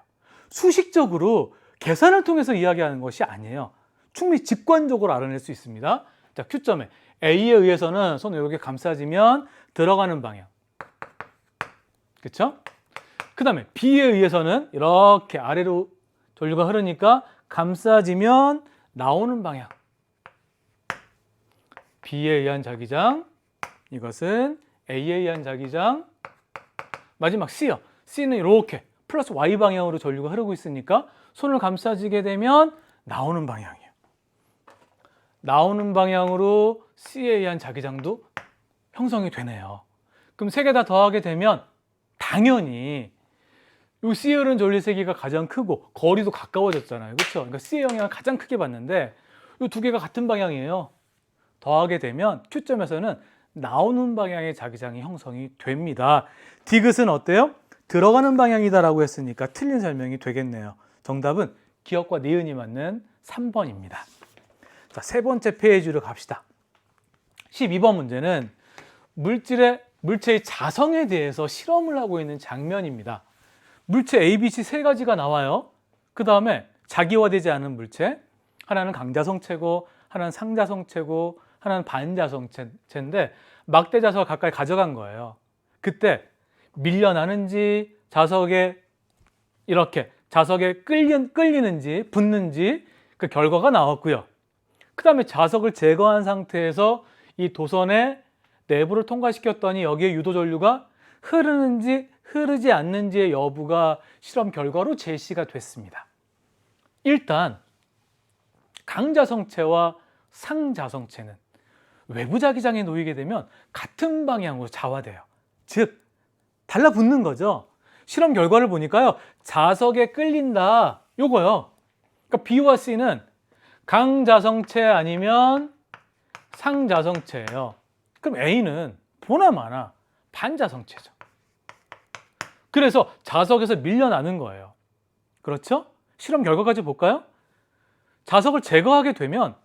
Speaker 1: 수식적으로 계산을 통해서 이야기하는 것이 아니에요. 충분히 직관적으로 알아낼 수 있습니다. 자, Q점에 A에 의해서는 손을 이렇게 감싸지면 들어가는 방향. 그렇죠? 그 다음에 B에 의해서는 이렇게 아래로 전류가 흐르니까 감싸지면 나오는 방향. B에 의한 자기장, 이것은 A에 의한 자기장. 마지막 C요. C는 이렇게 플러스 Y 방향으로 전류가 흐르고 있으니까 손을 감싸지게 되면 나오는 방향이에요. 나오는 방향으로 C에 의한 자기장도 형성이 되네요. 그럼 세 개 다 더하게 되면 당연히 이 C에 흐르는 전류의 세기가 가장 크고 거리도 가까워졌잖아요. 그렇죠? 그러니까 C의 영향을 가장 크게 받는데 이 두 개가 같은 방향이에요. 더하게 되면 Q점에서는 나오는 방향의 자기장이 형성이 됩니다. 디귿은 어때요? 들어가는 방향이다라고 했으니까 틀린 설명이 되겠네요. 정답은 기억과 니은이 맞는 3번입니다. 자, 세 번째 페이지로 갑시다. 12번 문제는 물체의 자성에 대해서 실험을 하고 있는 장면입니다. 물체 A, B, C 세 가지가 나와요. 그 다음에 자기화되지 않은 물체, 하나는 강자성체고 하나는 상자성체고 하나는 반자성체인데 막대 자석을 가까이 가져간 거예요. 그때 밀려나는지 자석에 이렇게 자석에 끌리는지 붙는지 그 결과가 나왔고요. 그 다음에 자석을 제거한 상태에서 이 도선의 내부를 통과시켰더니 여기에 유도 전류가 흐르는지 흐르지 않는지의 여부가 실험 결과로 제시가 됐습니다. 일단 강자성체와 상자성체는 외부 자기장에 놓이게 되면 같은 방향으로 자화돼요. 즉 달라붙는 거죠. 실험 결과를 보니까요, 자석에 끌린다 요거요. 그러니까 B와 C는 강자성체 아니면 상자성체예요. 그럼 A는 보나마나 반자성체죠. 그래서 자석에서 밀려나는 거예요. 그렇죠? 실험 결과까지 볼까요? 자석을 제거하게 되면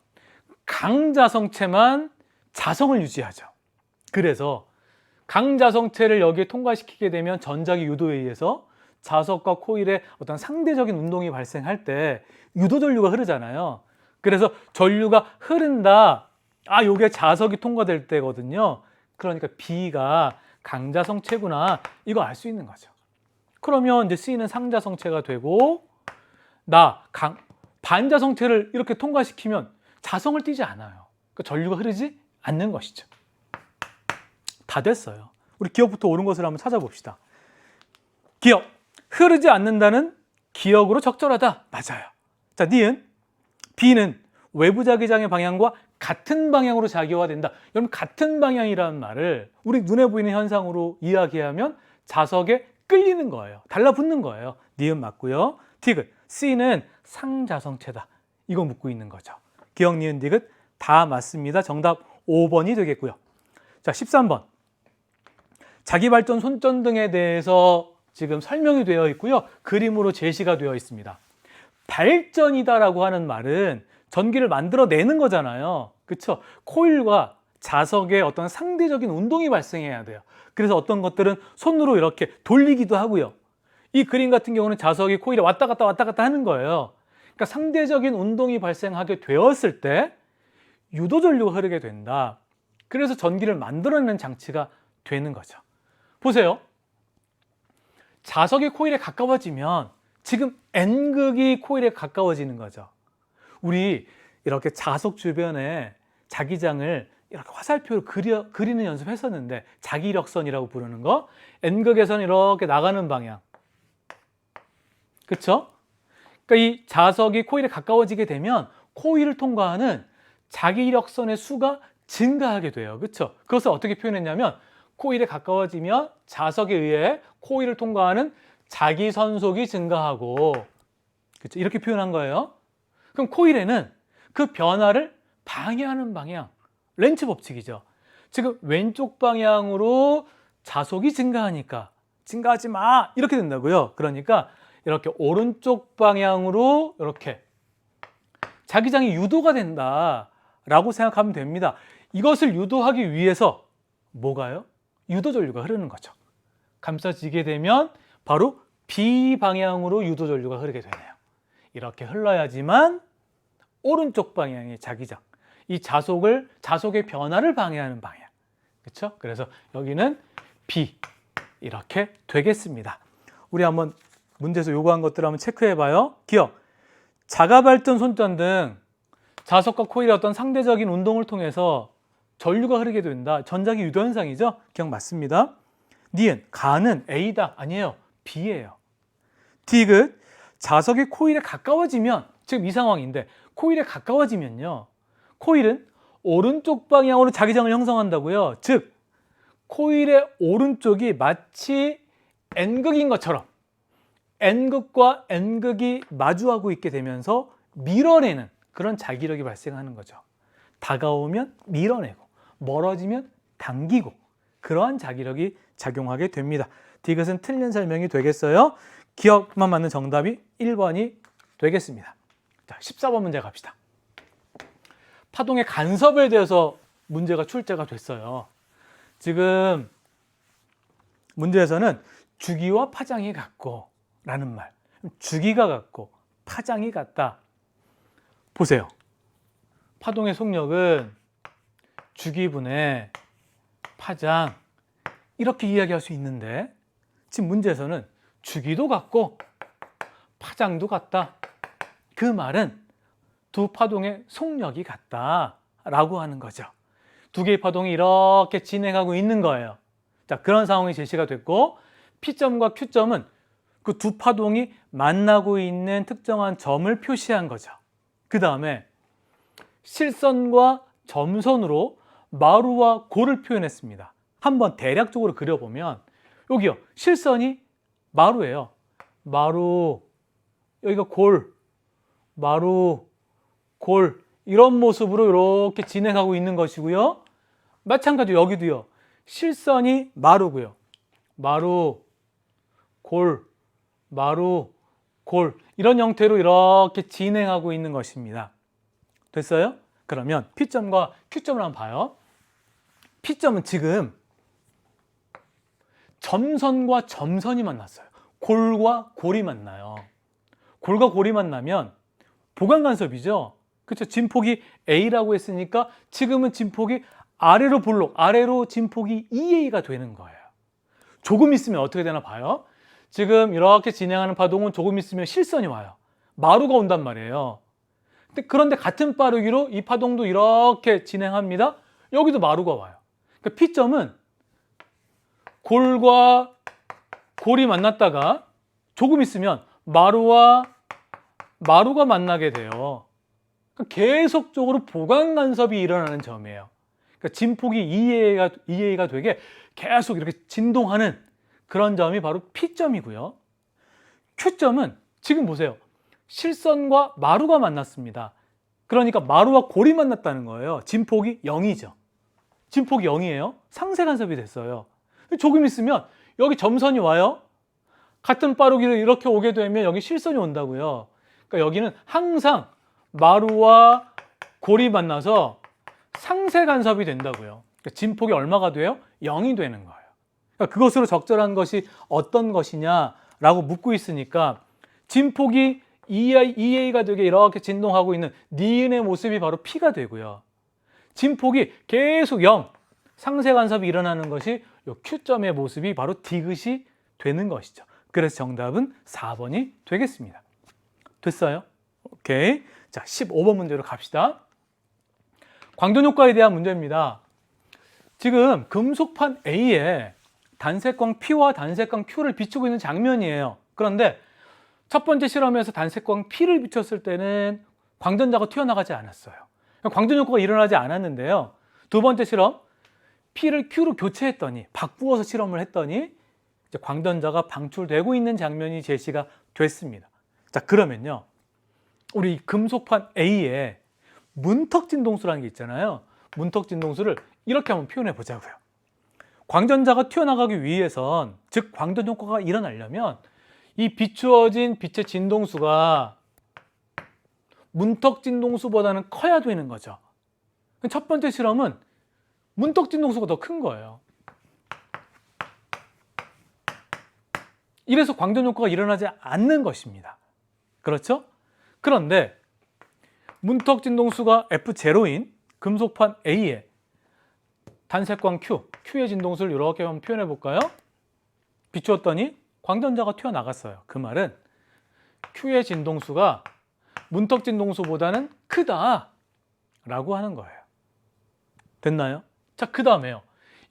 Speaker 1: 강자성체만 자성을 유지하죠. 그래서 강자성체를 여기에 통과시키게 되면 전자기 유도에 의해서 자석과 코일의 어떤 상대적인 운동이 발생할 때 유도 전류가 흐르잖아요. 그래서 전류가 흐른다. 요게 자석이 통과될 때거든요. 그러니까 B가 강자성체구나. 이거 알 수 있는 거죠. 그러면 이제 C는 상자성체가 되고 반자성체를 이렇게 통과시키면 자성을 띠지 않아요. 그러니까 전류가 흐르지 않는 것이죠. 다 됐어요. 우리 기억부터 옳은 것을 한번 찾아봅시다. 기억, 흐르지 않는다는 기억으로 적절하다. 맞아요. 자, 니은, B는 외부 자기장의 방향과 같은 방향으로 작용화된다. 여러분, 같은 방향이라는 말을 우리 눈에 보이는 현상으로 이야기하면 자석에 끌리는 거예요. 달라붙는 거예요. 니은 맞고요. 디귿, C는 상자성체다. 이거 묻고 있는 거죠. 기억, 니은, 디귿 다 맞습니다. 정답 5번이 되겠고요. 자, 13번. 자기발전 손전등에 대해서 지금 설명이 되어 있고요. 그림으로 제시가 되어 있습니다. 발전이다라고 하는 말은 전기를 만들어내는 거잖아요. 그렇죠? 코일과 자석의 어떤 상대적인 운동이 발생해야 돼요. 그래서 어떤 것들은 손으로 이렇게 돌리기도 하고요. 이 그림 같은 경우는 자석이 코일에 왔다 갔다 하는 거예요. 그러니까 상대적인 운동이 발생하게 되었을 때 유도 전류가 흐르게 된다. 그래서 전기를 만들어내는 장치가 되는 거죠. 보세요. 자석이 코일에 가까워지면 지금 N극이 코일에 가까워지는 거죠. 우리 이렇게 자석 주변에 자기장을 이렇게 화살표로 그리는 연습했었는데, 자기력선이라고 부르는 거. N극에서는 이렇게 나가는 방향. 그렇죠? 그러니까 이 자석이 코일에 가까워지게 되면 코일을 통과하는 자기력선의 수가 증가하게 돼요. 그렇죠? 그것을 어떻게 표현했냐면, 코일에 가까워지면 자석에 의해 코일을 통과하는 자기선속이 증가하고, 그렇죠? 이렇게 표현한 거예요. 그럼 코일에는 그 변화를 방해하는 방향, 렌츠 법칙이죠. 지금 왼쪽 방향으로 자속이 증가하니까 증가하지 마, 이렇게 된다고요. 그러니까 이렇게 오른쪽 방향으로 이렇게 자기장이 유도가 된다라고 생각하면 됩니다. 이것을 유도하기 위해서 뭐가요? 유도 전류가 흐르는 거죠. 감싸지게 되면 바로 B 방향으로 유도 전류가 흐르게 되네요. 이렇게 흘러야지만 오른쪽 방향의 자기장, 이 자속의 변화를 방해하는 방향. 그렇죠? 그래서 여기는 B 이렇게 되겠습니다. 우리 한번 문제에서 요구한 것들을 한번 체크해 봐요. 기억, 자가발전 손전등, 자석과 코일의 어떤 상대적인 운동을 통해서 전류가 흐르게 된다. 전자기 유도 현상이죠? 기억 맞습니다. 니은, 가는 A다. 아니에요. B예요. 디귿, 자석이 코일에 가까워지면, 지금 이 상황인데 코일에 가까워지면요, 코일은 오른쪽 방향으로 자기장을 형성한다고요. 즉 코일의 오른쪽이 마치 N극인 것처럼 N극과 N극이 마주하고 있게 되면서 밀어내는 그런 자기력이 발생하는 거죠. 다가오면 밀어내고 멀어지면 당기고, 그러한 자기력이 작용하게 됩니다. 디귿은 틀린 설명이 되겠어요. 기억만 맞는 정답이 1번이 되겠습니다. 자, 14번 문제 갑시다. 파동의 간섭에 대해서 문제가 출제가 됐어요. 지금 문제에서는 주기와 파장이 같고 라는 말, 주기가 같고 파장이 같다. 보세요. 파동의 속력은 주기분의 파장, 이렇게 이야기할 수 있는데 지금 문제에서는 주기도 같고 파장도 같다. 그 말은 두 파동의 속력이 같다라고 하는 거죠. 두 개의 파동이 이렇게 진행하고 있는 거예요. 자, 그런 상황이 제시가 됐고, P점과 Q점은 그 두 파동이 만나고 있는 특정한 점을 표시한 거죠. 그 다음에 실선과 점선으로 마루와 골을 표현했습니다. 한번 대략적으로 그려보면, 여기요, 실선이 마루예요. 마루, 여기가 골, 마루, 골, 이런 모습으로 이렇게 진행하고 있는 것이고요. 마찬가지로 여기도요, 실선이 마루고요. 마루, 골, 마루, 골, 이런 형태로 이렇게 진행하고 있는 것입니다. 됐어요? 그러면 P점과 Q점을 한번 봐요. P점은 지금 점선과 점선이 만났어요. 골과 골이 만나요. 골과 골이 만나면 보강 간섭이죠. 그렇죠? 진폭이 A라고 했으니까 지금은 진폭이 아래로 볼록, 아래로 진폭이 2A가 되는 거예요. 조금 있으면 어떻게 되나 봐요. 지금 이렇게 진행하는 파동은 조금 있으면 실선이 와요. 마루가 온단 말이에요. 그런데 같은 빠르기로 이 파동도 이렇게 진행합니다. 여기도 마루가 와요. 그러니까 P점은 골과 골이 만났다가 조금 있으면 마루와 마루가 만나게 돼요. 그러니까 계속적으로 보강 간섭이 일어나는 점이에요. 그러니까 진폭이 이해가 되게 계속 이렇게 진동하는 그런 점이 바로 P점이고요. Q점은 지금 보세요. 실선과 마루가 만났습니다. 그러니까 마루와 골이 만났다는 거예요. 진폭이 0이죠. 진폭이 0이에요. 상세 간섭이 됐어요. 조금 있으면 여기 점선이 와요. 같은 빠르기로 이렇게 오게 되면 여기 실선이 온다고요. 그러니까 여기는 항상 마루와 골이 만나서 상세 간섭이 된다고요. 그러니까 진폭이 얼마가 돼요? 0이 되는 거예요. 그러니까 그것으로 적절한 것이 어떤 것이냐라고 묻고 있으니까 진폭이 EA가 되게 이렇게 진동하고 있는 니은의 모습이 바로 P가 되고요. 진폭이 계속 0, 상세 간섭이 일어나는 것이 이 Q점의 모습이 바로 디귿이 되는 것이죠. 그래서 정답은 4번이 되겠습니다. 됐어요? 오케이. 자, 15번 문제로 갑시다. 광전 효과에 대한 문제입니다. 지금 금속판 A에 단색광 P와 단색광 Q를 비추고 있는 장면이에요. 그런데 첫 번째 실험에서 단색광 P를 비췄을 때는 광전자가 튀어나가지 않았어요. 광전 효과가 일어나지 않았는데요. 두 번째 실험, P를 Q로 교체했더니, 바꾸어서 실험을 했더니 이제 광전자가 방출되고 있는 장면이 제시가 됐습니다. 자, 그러면요, 우리 금속판 A에 문턱진동수라는 게 있잖아요. 문턱진동수를 이렇게 한번 표현해 보자고요. 광전자가 튀어나가기 위해선, 즉 광전 효과가 일어나려면 이 비추어진 빛의 진동수가 문턱진동수보다는 커야 되는 거죠. 첫 번째 실험은 문턱진동수가 더 큰 거예요. 이래서 광전 효과가 일어나지 않는 것입니다. 그렇죠? 그런데 문턱진동수가 F0인 금속판 A에 단색광 Q의 진동수를 이렇게 한번 표현해 볼까요? 비추었더니 광전자가 튀어나갔어요. 그 말은 Q의 진동수가 문턱진동수보다는 크다라고 하는 거예요. 됐나요? 자, 그 다음에요.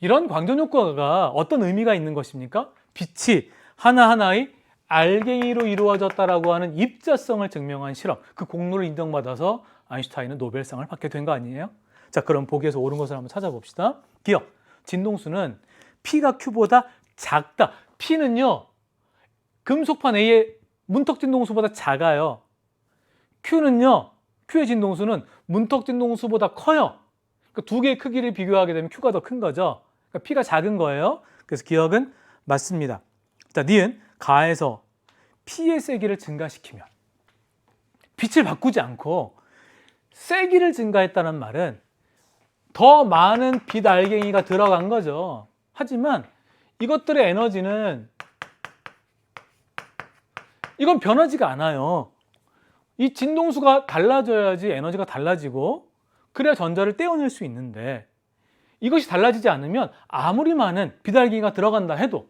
Speaker 1: 이런 광전 효과가 어떤 의미가 있는 것입니까? 빛이 하나하나의 알갱이로 이루어졌다라고 하는 입자성을 증명한 실험, 그 공로를 인정받아서 아인슈타인은 노벨상을 받게 된 거 아니에요? 자, 그럼 보기에서 옳은 것을 한번 찾아봅시다. 기억, 진동수는 P가 Q보다 작다. P는요, 금속판 A의 문턱진동수보다 작아요. Q는요, Q의 진동수는 문턱진동수보다 커요. 그러니까 두 개의 크기를 비교하게 되면 Q가 더 큰 거죠. 그러니까 P가 작은 거예요. 그래서 기억은 맞습니다. 자, 니은 가에서 P의 세기를 증가시키면, 빛을 바꾸지 않고 세기를 증가했다는 말은 더 많은 빛 알갱이가 들어간 거죠. 하지만 이것들의 에너지는 이건 변하지가 않아요. 이 진동수가 달라져야지 에너지가 달라지고 그래야 전자를 떼어낼 수 있는데, 이것이 달라지지 않으면 아무리 많은 빛 알갱이가 들어간다 해도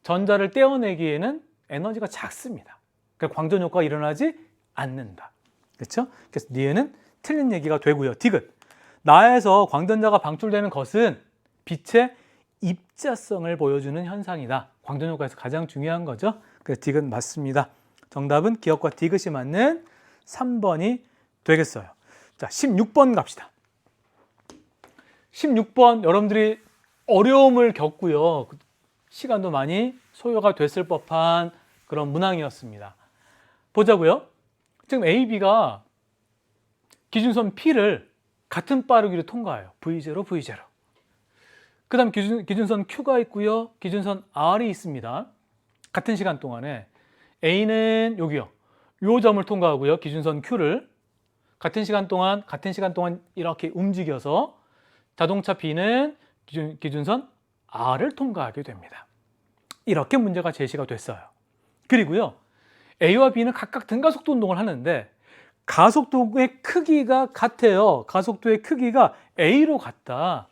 Speaker 1: 전자를 떼어내기에는 에너지가 작습니다. 그래서 광전 효과가 일어나지 않는다. 그렇죠? 그래서 니은은 틀린 얘기가 되고요. 디귿, 나에서 광전자가 방출되는 것은 빛의 입자성을 보여주는 현상이다. 광전 효과에서 가장 중요한 거죠. 그래서 디귿 맞습니다. 정답은 기억과 디귿이 맞는 3번이 되겠어요. 자, 16번 갑시다. 16번 여러분들이 어려움을 겪고요. 시간도 많이 소요가 됐을 법한 그런 문항이었습니다. 보자고요. 지금 A, B가 기준선 P를 같은 빠르기로 통과해요. V0, V0. 그 다음 기준선 Q가 있고요. 기준선 R이 있습니다. 같은 시간 동안에 A는 여기요. 요 점을 통과하고요. 기준선 Q를 같은 시간 동안 이렇게 움직여서 자동차 B는 기준선 R을 통과하게 됩니다. 이렇게 문제가 제시가 됐어요. 그리고요, A와 B는 각각 등가속도 운동을 하는데 가속도의 크기가 같아요. 가속도의 크기가 A로 같다.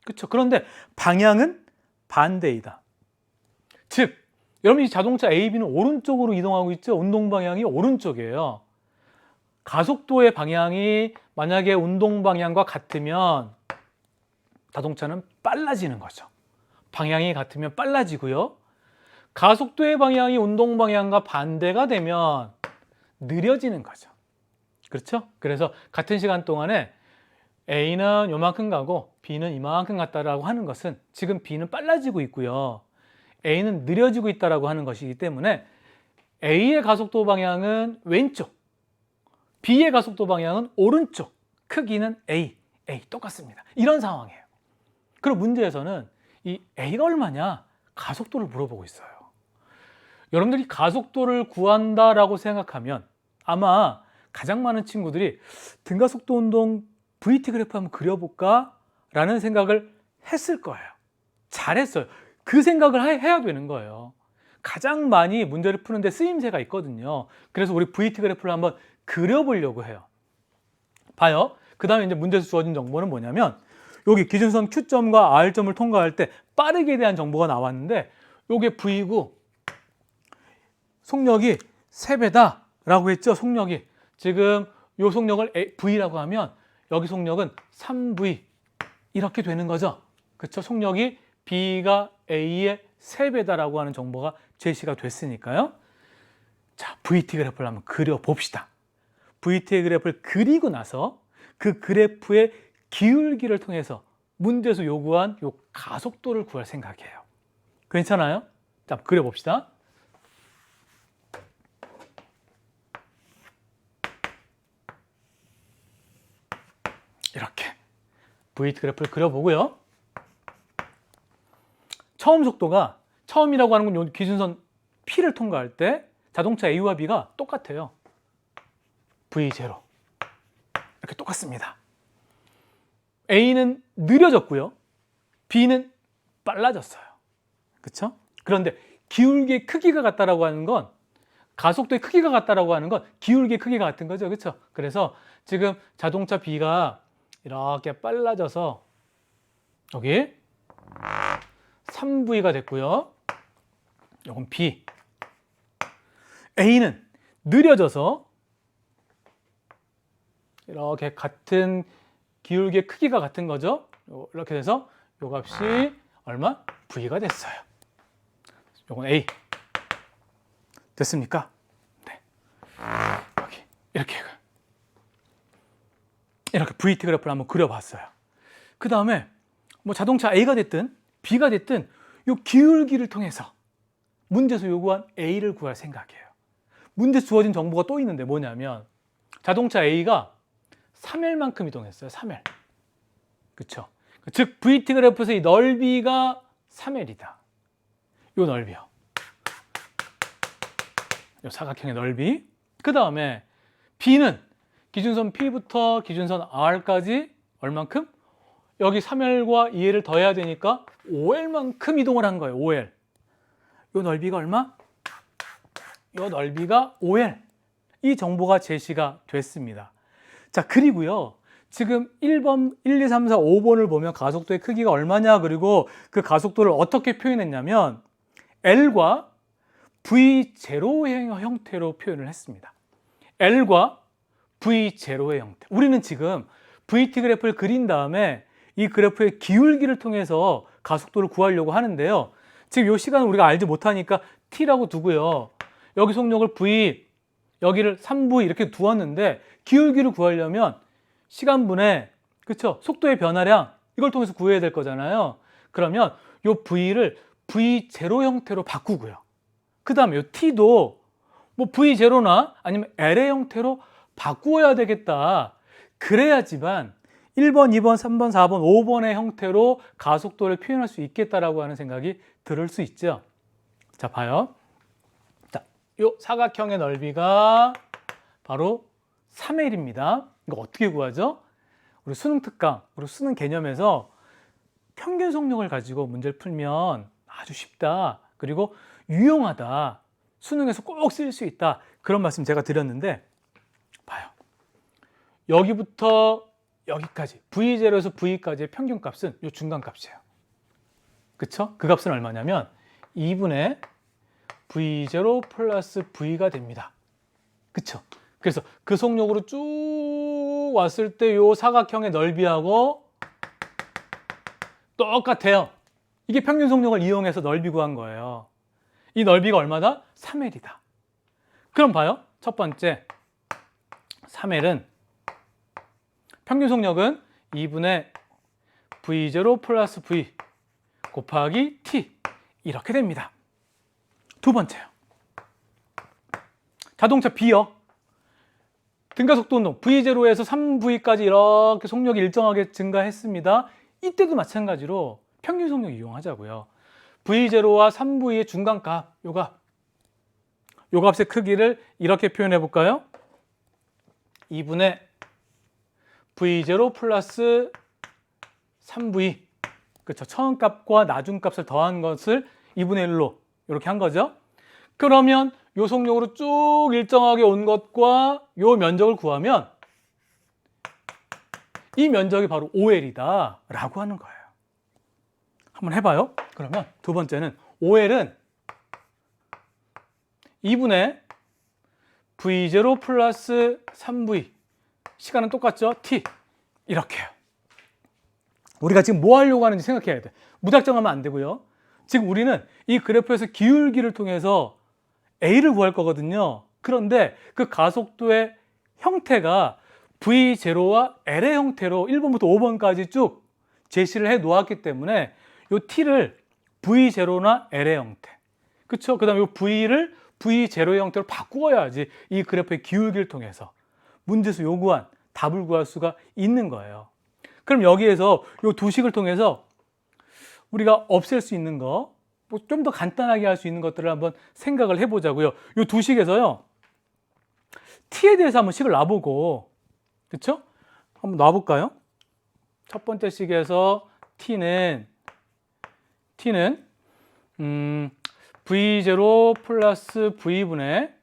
Speaker 1: 그렇죠? 그런데 방향은 반대이다. 즉, 여러분 이 자동차 A, B는 오른쪽으로 이동하고 있죠. 운동 방향이 오른쪽이에요. 가속도의 방향이 만약에 운동 방향과 같으면 자동차는 빨라지는 거죠. 방향이 같으면 빨라지고요. 가속도의 방향이 운동 방향과 반대가 되면 느려지는 거죠. 그렇죠? 그래서 같은 시간 동안에 A는 요만큼 가고 B는 이만큼 갔다라고 하는 것은 지금 B는 빨라지고 있고요. A는 느려지고 있다라고 하는 것이기 때문에 A의 가속도 방향은 왼쪽, B의 가속도 방향은 오른쪽, 크기는 A 똑같습니다. 이런 상황이에요. 그리고 문제에서는 이 A가 얼마냐? 가속도를 물어보고 있어요. 여러분들이 가속도를 구한다라고 생각하면 아마 가장 많은 친구들이 등가속도 운동 VT 그래프 한번 그려볼까? 라는 생각을 했을 거예요. 잘했어요. 그 생각을 해야 되는 거예요. 가장 많이 문제를 푸는데 쓰임새가 있거든요. 그래서 우리 VT 그래프를 한번 그려보려고 해요. 봐요. 그 다음에 이제 문제에서 주어진 정보는 뭐냐면 여기 기준선 Q점과 R점을 통과할 때 빠르기에 대한 정보가 나왔는데 요게 V고 속력이 3배다 라고 했죠. 속력이. 지금 요 속력을 V라고 하면 여기 속력은 3V 이렇게 되는 거죠. 그렇죠? 속력이 B가 A의 3배다라고 하는 정보가 제시가 됐으니까요. 자, VT 그래프를 한번 그려봅시다. VT 그래프를 그리고 나서 그 그래프의 기울기를 통해서 문제에서 요구한 요 가속도를 구할 생각이에요. 괜찮아요? 자, 그려봅시다. 이렇게 VT 그래프를 그려보고요. 처음 속도가 처음이라고 하는 건 요 기준선 P를 통과할 때 자동차 A와 B가 똑같아요. V0 이렇게 똑같습니다. A는 느려졌고요. B는 빨라졌어요. 그렇죠? 그런데 기울기의 크기가 같다라고 하는 건 가속도의 크기가 같다라고 하는 건 기울기의 크기가 같은 거죠. 그렇죠? 그래서 지금 자동차 B가 이렇게 빨라져서 여기 3V가 됐고요. 이건 B. A는 느려져서 이렇게 같은 기울기의 크기가 같은 거죠. 이렇게 돼서 요 값이 얼마? V가 됐어요. 요건 A. 됐습니까? 네. 여기 이렇게 VT 그래프를 한번 그려봤어요. 그 다음에 뭐 자동차 A가 됐든 B가 됐든 요 기울기를 통해서 문제에서 요구한 A를 구할 생각이에요. 문제 주어진 정보가 또 있는데 뭐냐면 자동차 A가 3L만큼 이동했어요. 3L. 그렇죠? 즉 VT 그래프에서 이 넓이가 3L이다. 요 넓이요. 요 사각형의 넓이. 그 다음에 B는 기준선 P부터 기준선 R까지 얼만큼? 여기 3L과 2L을 더해야 되니까 5L만큼 이동을 한 거예요. 5L. 요 넓이가 얼마? 요 넓이가 5L. 이 정보가 제시가 됐습니다. 자, 그리고요. 지금 1번, 1, 2, 3, 4, 5번을 보면 가속도의 크기가 얼마냐, 그리고 그 가속도를 어떻게 표현했냐면 L과 V0의 형태로 표현을 했습니다. L과 V0의 형태. 우리는 지금 VT 그래프를 그린 다음에 이 그래프의 기울기를 통해서 가속도를 구하려고 하는데요. 지금 이 시간은 우리가 알지 못하니까 T라고 두고요. 여기 속력을 V, 여기를 3V 이렇게 두었는데 기울기를 구하려면 시간분의, 그렇죠? 속도의 변화량, 이걸 통해서 구해야 될 거잖아요. 그러면 이 V를 V0 형태로 바꾸고요. 그 다음에 이 T도 뭐 V0나 아니면 L의 형태로 바꾸어야 되겠다. 그래야지만 1번, 2번, 3번, 4번, 5번의 형태로 가속도를 표현할 수 있겠다라고 하는 생각이 들을 수 있죠. 자, 봐요. 자, 이 사각형의 넓이가 바로 3L입니다. 이거 어떻게 구하죠? 우리 수능 특강, 우리 수능 개념에서 평균 속력을 가지고 문제를 풀면 아주 쉽다. 그리고 유용하다. 수능에서 꼭 쓸 수 있다. 그런 말씀 제가 드렸는데 봐요. 여기부터 여기까지 V0에서 V까지의 평균값은 이 중간값이에요. 그쵸? 그 값은 얼마냐면 2분의 V0 플러스 V가 됩니다. 그쵸? 그래서 그 속력으로 쭉 왔을 때 이 사각형의 넓이하고 똑같아요. 이게 평균 속력을 이용해서 넓이 구한 거예요. 이 넓이가 얼마다? 3L이다. 그럼 봐요. 첫 번째 3L은 평균 속력은 2분의 V0 플러스 V 곱하기 T 이렇게 됩니다. 두 번째요. 자동차 B요. 등가속도 운동 V0에서 3V까지 이렇게 속력이 일정하게 증가했습니다. 이때도 마찬가지로 평균 속력 이용하자고요. V0와 3V의 중간값, 요 값의 크기를 이렇게 표현해 볼까요? 2분의 V0 플러스 3V, 그렇죠? 처음값과 나중값을 더한 것을 2분의 1로 이렇게 한 거죠. 그러면 요 속력으로 쭉 일정하게 온 것과 요 면적을 구하면 이 면적이 바로 OL이다 라고 하는 거예요. 한번 해봐요. 그러면 두 번째는 OL은 2분의 V0 플러스 3V, 시간은 똑같죠? T 이렇게요. 우리가 지금 뭐 하려고 하는지 생각해야 돼. 무작정하면 안 되고요. 지금 우리는 이 그래프에서 기울기를 통해서 A를 구할 거거든요. 그런데 그 가속도의 형태가 V0와 L의 형태로 1번부터 5번까지 쭉 제시를 해 놓았기 때문에 이 T를 V0나 L의 형태, 그렇죠? 그 다음에 이 V를 V0의 형태로 바꾸어야지 이 그래프의 기울기를 통해서 문제에서 요구한 답을 구할 수가 있는 거예요. 그럼 여기에서 이 두 식을 통해서 우리가 없앨 수 있는 거, 좀 더 간단하게 할 수 있는 것들을 한번 생각을 해보자고요. 이 두 식에서요, T에 대해서 한번 식을 놔보고, 그렇죠? 한번 놔볼까요? 첫 번째 식에서 T는 V0 플러스 V분의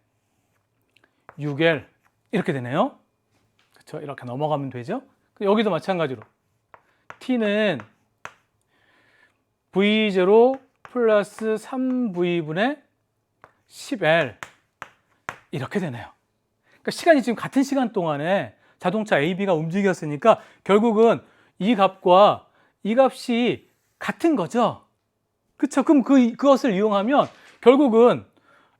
Speaker 1: 6L 이렇게 되네요. 그렇죠? 이렇게 넘어가면 되죠. 여기도 마찬가지로 T는 V0 플러스 3V분의 10L 이렇게 되네요. 그러니까 시간이 지금 같은 시간 동안에 자동차 A, B가 움직였으니까 결국은 이 값과 이 값이 같은 거죠. 그렇죠? 그럼 그것을 이용하면 결국은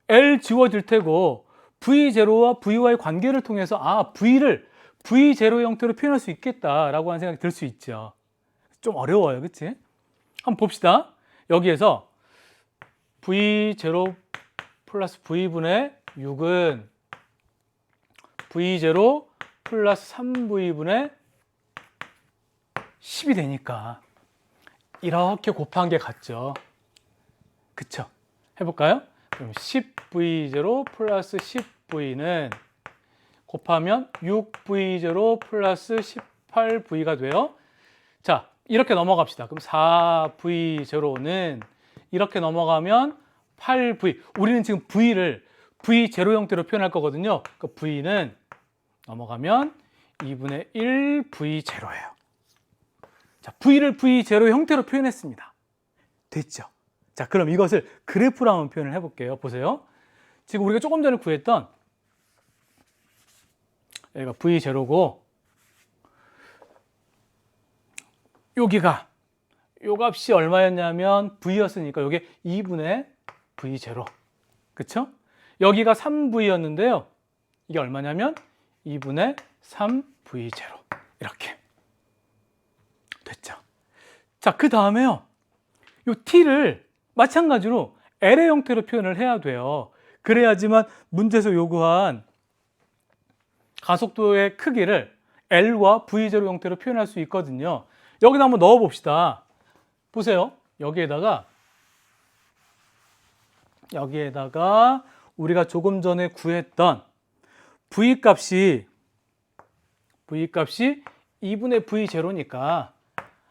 Speaker 1: L 지워질 테고 V0와 V와의 관계를 통해서 V를 V0 형태로 표현할 수 있겠다라고 하는 생각이 들 수 있죠. 좀 어려워요. 그렇지? 한번 봅시다. 여기에서 V0 플러스 V분의 6은 V0 플러스 3V분의 10이 되니까 이렇게 곱한 게 같죠. 그쵸? 해볼까요? 그럼 10V0 플러스 10V는 곱하면 6V0 플러스 18V가 돼요. 자, 이렇게 넘어갑시다. 그럼 4V0는 이렇게 넘어가면 8V. 우리는 지금 V를 V0 형태로 표현할 거거든요. 그 V는 넘어가면 2분의 1 V0예요. 자, V를 V0 형태로 표현했습니다. 됐죠? 자, 그럼 이것을 그래프로 한번 표현을 해볼게요. 보세요. 지금 우리가 조금 전에 구했던 여기가 V0고 여기가 요 값이 얼마였냐면 V였으니까 이게 2분의 V0. 그쵸? 여기가 3V였는데요. 이게 얼마냐면 2분의 3V0. 이렇게. 됐죠? 자, 그 다음에요. 요 T를 마찬가지로 L의 형태로 표현을 해야 돼요. 그래야지만 문제에서 요구한 가속도의 크기를 L과 V0 형태로 표현할 수 있거든요. 여기다 한번 넣어 봅시다. 보세요. 여기에다가 우리가 조금 전에 구했던 V 값이 2분의 V0니까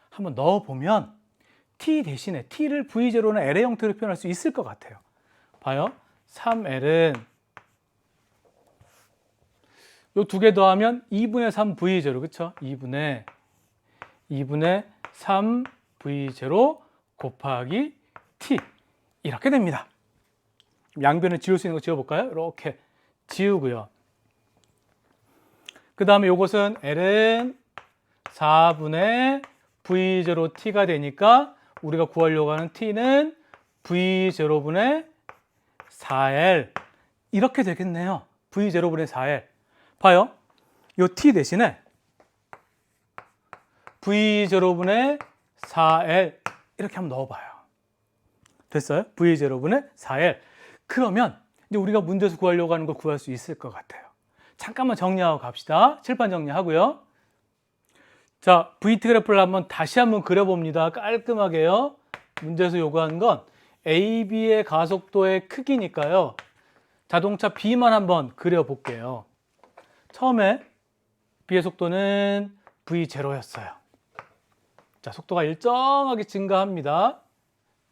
Speaker 1: 한번 넣어보면 T 대신에 T를 V0나 L의 형태로 표현할 수 있을 것 같아요. 봐요. 3L은 요 두 개 더하면 2분의 3V0, 그쵸? 2분의 3V0 곱하기 T 이렇게 됩니다. 양변을 지울 수 있는 거 지워볼까요? 이렇게 지우고요. 그 다음에 요것은 L은 4분의 V0T가 되니까 우리가 구하려고 하는 t는 v0분의 4L 이렇게 되겠네요. v0분의 4L. 봐요. 요 t 대신에 v0분의 4L 이렇게 한번 넣어봐요. 됐어요? v0분의 4L. 그러면 이제 우리가 문제에서 구하려고 하는 걸 구할 수 있을 것 같아요. 잠깐만 정리하고 갑시다. 칠판 정리하고요. 자, VT 그래프를 다시 한번 그려봅니다. 깔끔하게요. 문제에서 요구하는 건 AB의 가속도의 크기니까요. 자동차 B만 한번 그려볼게요. 처음에 B의 속도는 V0였어요. 자, 속도가 일정하게 증가합니다.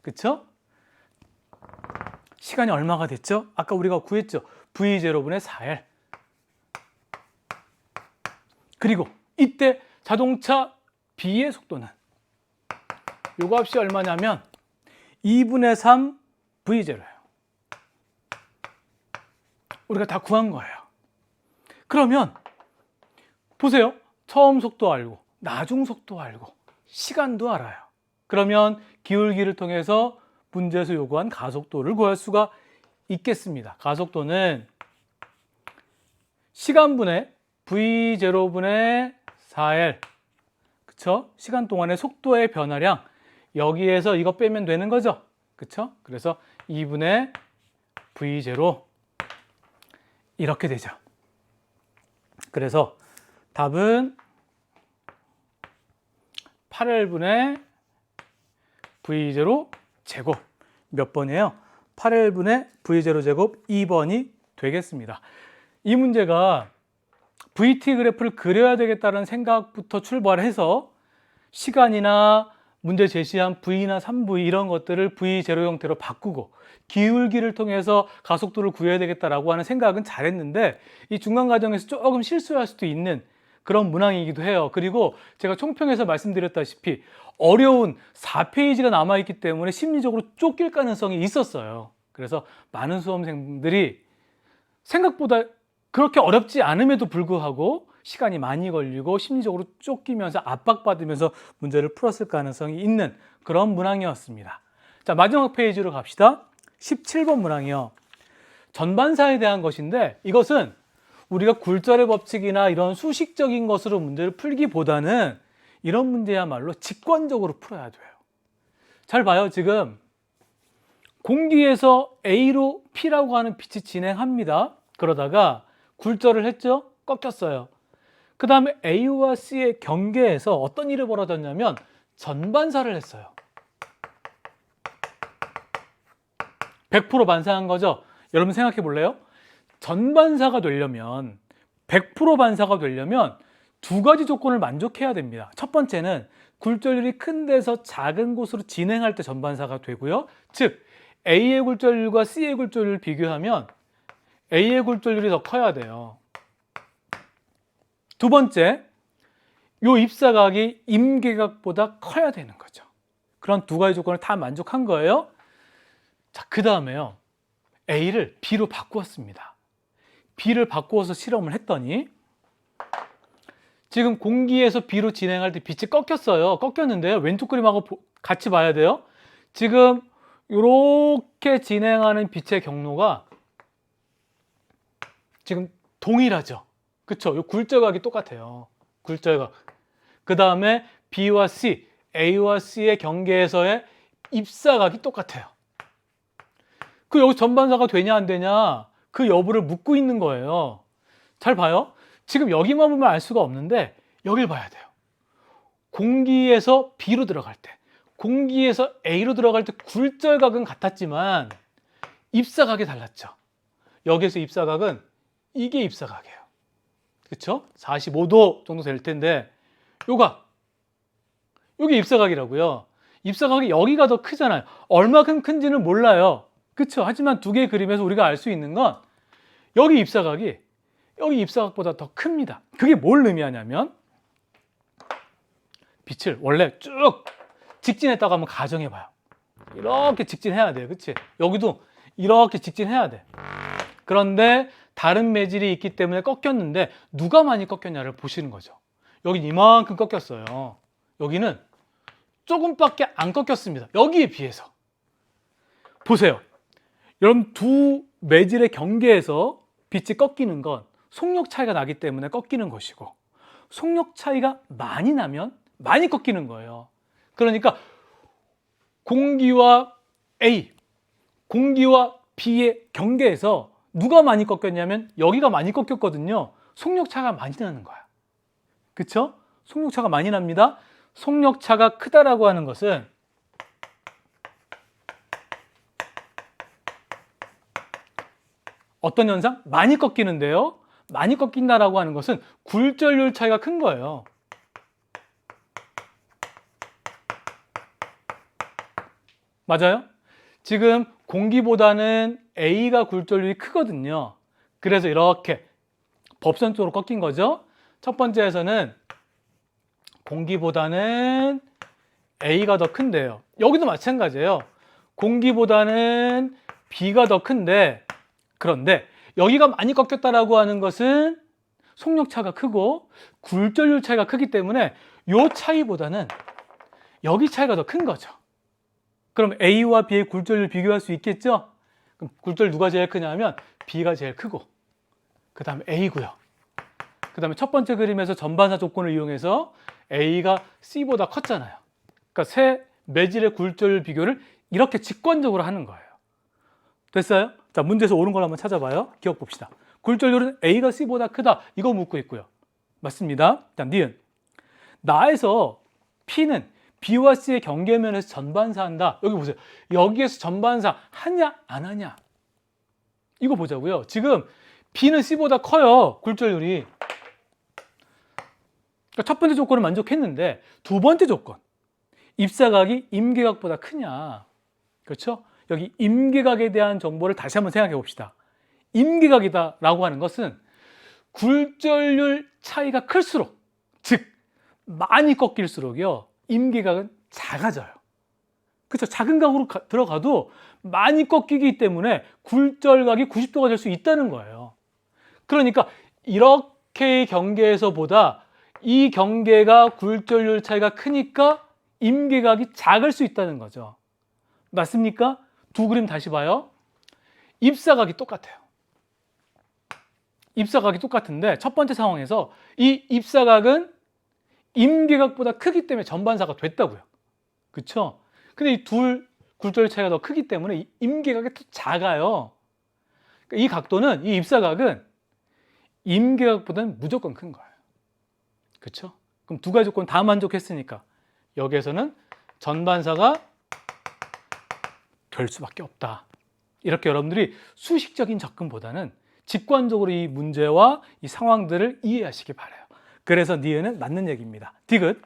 Speaker 1: 그쵸? 시간이 얼마가 됐죠? 아까 우리가 구했죠? V0분의 4L. 그리고 이때 자동차 B의 속도는 요 값이 얼마냐면 2분의 3 V0예요. 우리가 다 구한 거예요. 그러면 보세요. 처음 속도 알고 나중 속도 알고 시간도 알아요. 그러면 기울기를 통해서 문제에서 요구한 가속도를 구할 수가 있겠습니다. 가속도는 시간분의 V0분의 4L, 그쵸? 시간 동안의 속도의 변화량, 여기에서 이거 빼면 되는 거죠? 그쵸? 그래서 2분의 V0 이렇게 되죠. 그래서 답은 8L분의 V0 제곱 몇 번이에요? 8L분의 V0 제곱 2번이 되겠습니다. 이 문제가 VT 그래프를 그려야 되겠다는 생각부터 출발해서 시간이나 문제 제시한 V나 3V 이런 것들을 V0 형태로 바꾸고 기울기를 통해서 가속도를 구해야 되겠다라고 하는 생각은 잘했는데 이 중간 과정에서 조금 실수할 수도 있는 그런 문항이기도 해요. 그리고 제가 총평에서 말씀드렸다시피 어려운 4페이지가 남아있기 때문에 심리적으로 쫓길 가능성이 있었어요. 그래서 많은 수험생들이 생각보다 그렇게 어렵지 않음에도 불구하고 시간이 많이 걸리고 심리적으로 쫓기면서 압박받으면서 문제를 풀었을 가능성이 있는 그런 문항이었습니다. 자, 마지막 페이지로 갑시다. 17번 문항이요. 전반사에 대한 것인데 이것은 우리가 굴절의 법칙이나 이런 수식적인 것으로 문제를 풀기보다는 이런 문제야말로 직관적으로 풀어야 돼요. 잘 봐요. 지금 공기에서 A로 P라고 하는 빛이 진행합니다. 그러다가 굴절을 했죠? 꺾였어요. 그 다음에 A와 C의 경계에서 어떤 일이 벌어졌냐면 전반사를 했어요. 100% 반사한 거죠? 여러분 생각해 볼래요? 전반사가 되려면 100% 반사가 되려면 두 가지 조건을 만족해야 됩니다. 첫 번째는 굴절률이 큰 데서 작은 곳으로 진행할 때 전반사가 되고요. 즉 A의 굴절률과 C의 굴절률을 비교하면 A의 굴절률이 더 커야 돼요. 두 번째, 요 입사각이 임계각보다 커야 되는 거죠. 그런 두 가지 조건을 다 만족한 거예요. 자, 그 다음에요. A를 B로 바꾸었습니다. B를 바꾸어서 실험을 했더니 지금 공기에서 B로 진행할 때 빛이 꺾였어요. 꺾였는데요. 왼쪽 그림하고 같이 봐야 돼요. 지금 이렇게 진행하는 빛의 경로가 지금 동일하죠. 그쵸? 요 굴절각이 똑같아요. 굴절각. 그 다음에 B와 C, A와 C의 경계에서의 입사각이 똑같아요. 그 여기 전반사가 되냐 안 되냐 그 여부를 묻고 있는 거예요. 잘 봐요. 지금 여기만 보면 알 수가 없는데 여길 봐야 돼요. 공기에서 B로 들어갈 때, 공기에서 A로 들어갈 때 굴절각은 같았지만 입사각이 달랐죠. 여기에서 입사각은 이게 입사각이에요. 그쵸? 45도 정도 될 텐데 요게 입사각이라고요. 입사각이 여기가 더 크잖아요. 얼마큼 큰지는 몰라요. 그쵸? 하지만 두 개의 그림에서 우리가 알 수 있는 건 여기 입사각이 여기 입사각보다 더 큽니다. 그게 뭘 의미하냐면 빛을 원래 쭉 직진했다고 한번 가정해 봐요. 이렇게 직진해야 돼요. 그치? 여기도 이렇게 직진해야 돼. 그런데 다른 매질이 있기 때문에 꺾였는데 누가 많이 꺾였냐를 보시는 거죠. 여긴 이만큼 꺾였어요. 여기는 조금밖에 안 꺾였습니다. 여기에 비해서. 보세요. 여러분 두 매질의 경계에서 빛이 꺾이는 건 속력 차이가 나기 때문에 꺾이는 것이고, 속력 차이가 많이 나면 많이 꺾이는 거예요. 그러니까 공기와 A, 공기와 B의 경계에서 누가 많이 꺾였냐면 여기가 많이 꺾였거든요. 속력 차가 많이 나는 거야. 그쵸? 속력 차가 많이 납니다. 속력 차가 크다라고 하는 것은 어떤 현상? 많이 꺾이는데요. 많이 꺾인다라고 하는 것은 굴절률 차이가 큰 거예요. 맞아요? 지금 공기보다는 A가 굴절률이 크거든요. 그래서 이렇게 법선 쪽으로 꺾인 거죠. 첫 번째에서는 공기보다는 A가 더 큰데요. 여기도 마찬가지예요. 공기보다는 B가 더 큰데, 그런데 여기가 많이 꺾였다라고 하는 것은 속력차가 크고 굴절률 차이가 크기 때문에 이 차이보다는 여기 차이가 더 큰 거죠. 그럼 A와 B의 굴절률 비교할 수 있겠죠? 그럼 굴절 누가 제일 크냐 하면 B가 제일 크고, 그 다음에 A고요. 그 다음에 첫 번째 그림에서 전반사 조건을 이용해서 A가 C보다 컸잖아요. 그러니까 세 매질의 굴절 비교를 이렇게 직관적으로 하는 거예요. 됐어요? 자, 문제에서 옳은 걸 한번 찾아봐요. 기억 봅시다. 굴절률은 A가 C보다 크다. 이거 묻고 있고요. 맞습니다. 자, 니은. 나에서 P는 B와 C의 경계면에서 전반사한다. 여기 보세요. 여기에서 전반사 하냐 안 하냐. 이거 보자고요. 지금 B는 C보다 커요. 굴절률이. 그러니까 첫 번째 조건은 만족했는데 두 번째 조건. 입사각이 임계각보다 크냐. 그렇죠? 여기 임계각에 대한 정보를 다시 한번 생각해 봅시다. 임계각이다라고 하는 것은 굴절률 차이가 클수록, 즉 많이 꺾일수록요, 임계각은 작아져요. 그렇죠? 작은 각으로 들어가도 많이 꺾이기 때문에 굴절각이 90도가 될 수 있다는 거예요. 그러니까 이렇게의 경계에서보다 이 경계가 굴절률 차이가 크니까 임계각이 작을 수 있다는 거죠. 맞습니까? 두 그림 다시 봐요. 입사각이 똑같아요. 입사각이 똑같은데 첫 번째 상황에서 이 입사각은 임계각보다 크기 때문에 전반사가 됐다고요. 그렇죠? 근데 이 둘 굴절 차이가 더 크기 때문에 이 임계각이 더 작아요. 이 각도는, 이 입사각은 임계각보다는 무조건 큰 거예요. 그렇죠? 그럼 두 가지 조건 다 만족했으니까 여기에서는 전반사가 될 수밖에 없다. 이렇게 여러분들이 수식적인 접근보다는 직관적으로 이 문제와 이 상황들을 이해하시기 바라요. 그래서 니은은 맞는 얘기입니다. 디귿.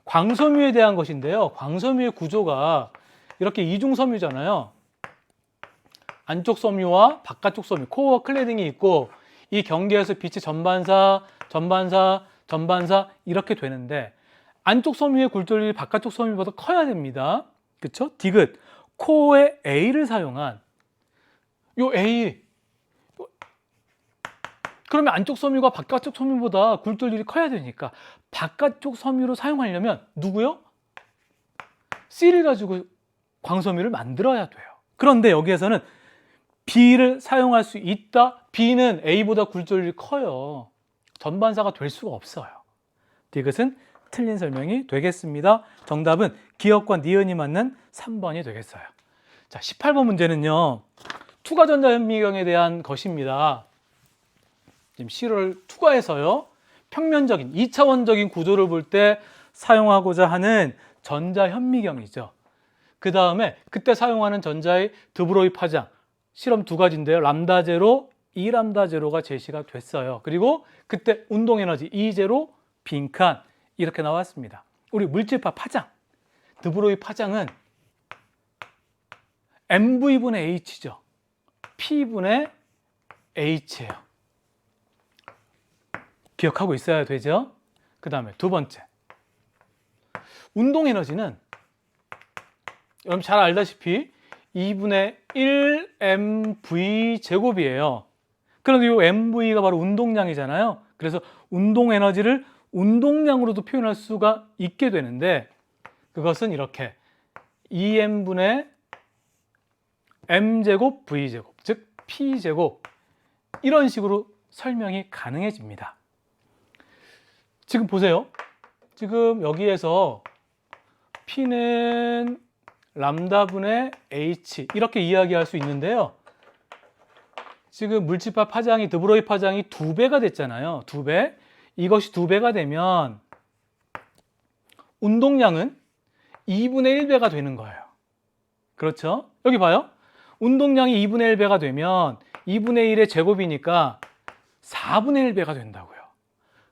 Speaker 1: 광섬유에 대한 것인데요. 광섬유의 구조가 이렇게 이중섬유잖아요. 안쪽 섬유와 바깥쪽 섬유, 코어 클레딩이 있고 이 경계에서 빛이 전반사, 전반사, 전반사 이렇게 되는데 안쪽 섬유의 굴절률이 바깥쪽 섬유보다 커야 됩니다. 그렇죠? 디귿. 코어에 A를 사용한 요 A, 그러면 안쪽 섬유가 바깥쪽 섬유보다 굴절률이 커야 되니까 바깥쪽 섬유로 사용하려면 누구요? C를 가지고 광섬유를 만들어야 돼요. 그런데 여기에서는 B를 사용할 수 있다. B는 A보다 굴절률이 커요. 전반사가 될 수가 없어요. 디귿은 틀린 설명이 되겠습니다. 정답은 기억과 니은이 맞는 3번이 되겠어요. 자, 18번 문제는요. 투과전자현미경에 대한 것입니다. 지금 실을 투과해서요. 평면적인 2차원적인 구조를 볼 때 사용하고자 하는 전자현미경이죠. 그 다음에 그때 사용하는 전자의 드브로이 파장 실험 두 가지인데요. 람다 제로, 2람다 제로가 제시가 됐어요. 그리고 그때 운동에너지 E0, 빈칸 이렇게 나왔습니다. 우리 물질파 파장, 드브로이 파장은 mv분의 h죠. p분의 h예요. 기억하고 있어야 되죠. 그 다음에 두 번째, 운동에너지는 여러분 잘 알다시피 2분의 1 mv 제곱이에요. 그런데 이 mv가 바로 운동량이잖아요. 그래서 운동에너지를 운동량으로도 표현할 수가 있게 되는데 그것은 이렇게 2n분의 m제곱 v제곱, 즉 p제곱, 이런 식으로 설명이 가능해집니다. 지금 보세요. 지금 여기에서 P는 람다분의 H 이렇게 이야기할 수 있는데요. 지금 물집합 파장이, 드브로이 파장이 2배가 됐잖아요. 2배. 이것이 2배가 되면 운동량은 2분의 1배가 되는 거예요. 그렇죠? 여기 봐요. 운동량이 2분의 1배가 되면 2분의 1의 제곱이니까 4분의 1배가 된다고요.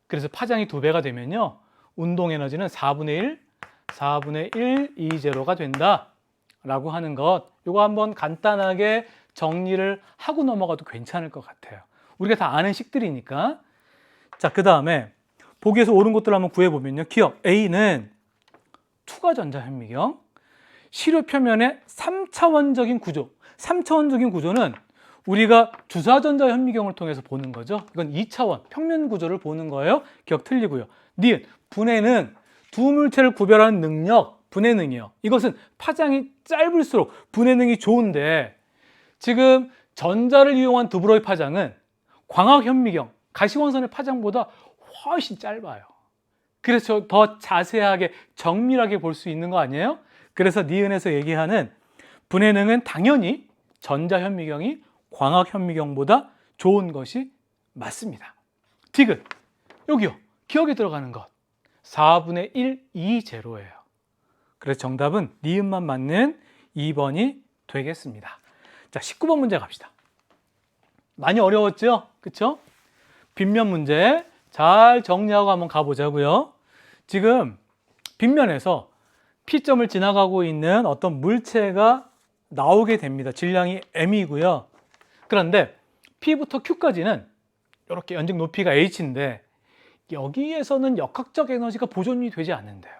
Speaker 1: 그래서 파장이 2배가 되면요, 운동 에너지는 4분의 1, 4분의 1 E0가 된다라고 하는 것, 이거 한번 간단하게 정리를 하고 넘어가도 괜찮을 것 같아요. 우리가 다 아는 식들이니까. 자, 그 다음에 보기에서 옳은 것들을 한번 구해보면요, 기억 A는 투과 전자 현미경, 시료 표면의 3차원적인 구조. 3차원적인 구조는 우리가 주사전자 현미경을 통해서 보는 거죠. 이건 2차원 평면 구조를 보는 거예요. 기억 틀리고요. 니은 분해능, 두 물체를 구별하는 능력, 분해능이요. 이것은 파장이 짧을수록 분해능이 좋은데, 지금 전자를 이용한 드브로이 파장은 광학 현미경, 가시광선의 파장보다 훨씬 짧아요. 그래서 더 자세하게 정밀하게 볼 수 있는 거 아니에요? 그래서 니은에서 얘기하는 분해능은 당연히 전자 현미경이 광학 현미경보다 좋은 것이 맞습니다. 디귿, 여기요. 기억에 들어가는 것. 4분의 1 E0예요. 그래서 정답은 니은만 맞는 2번이 되겠습니다. 자, 19번 문제 갑시다. 많이 어려웠죠? 그쵸? 빗면 문제 잘 정리하고 한번 가보자고요. 지금 빗면에서 P점을 지나가고 있는 어떤 물체가 나오게 됩니다. 질량이 m이고요. 그런데 P부터 Q까지는 이렇게 연직 높이가 h인데, 여기에서는 역학적 에너지가 보존이 되지 않는데요.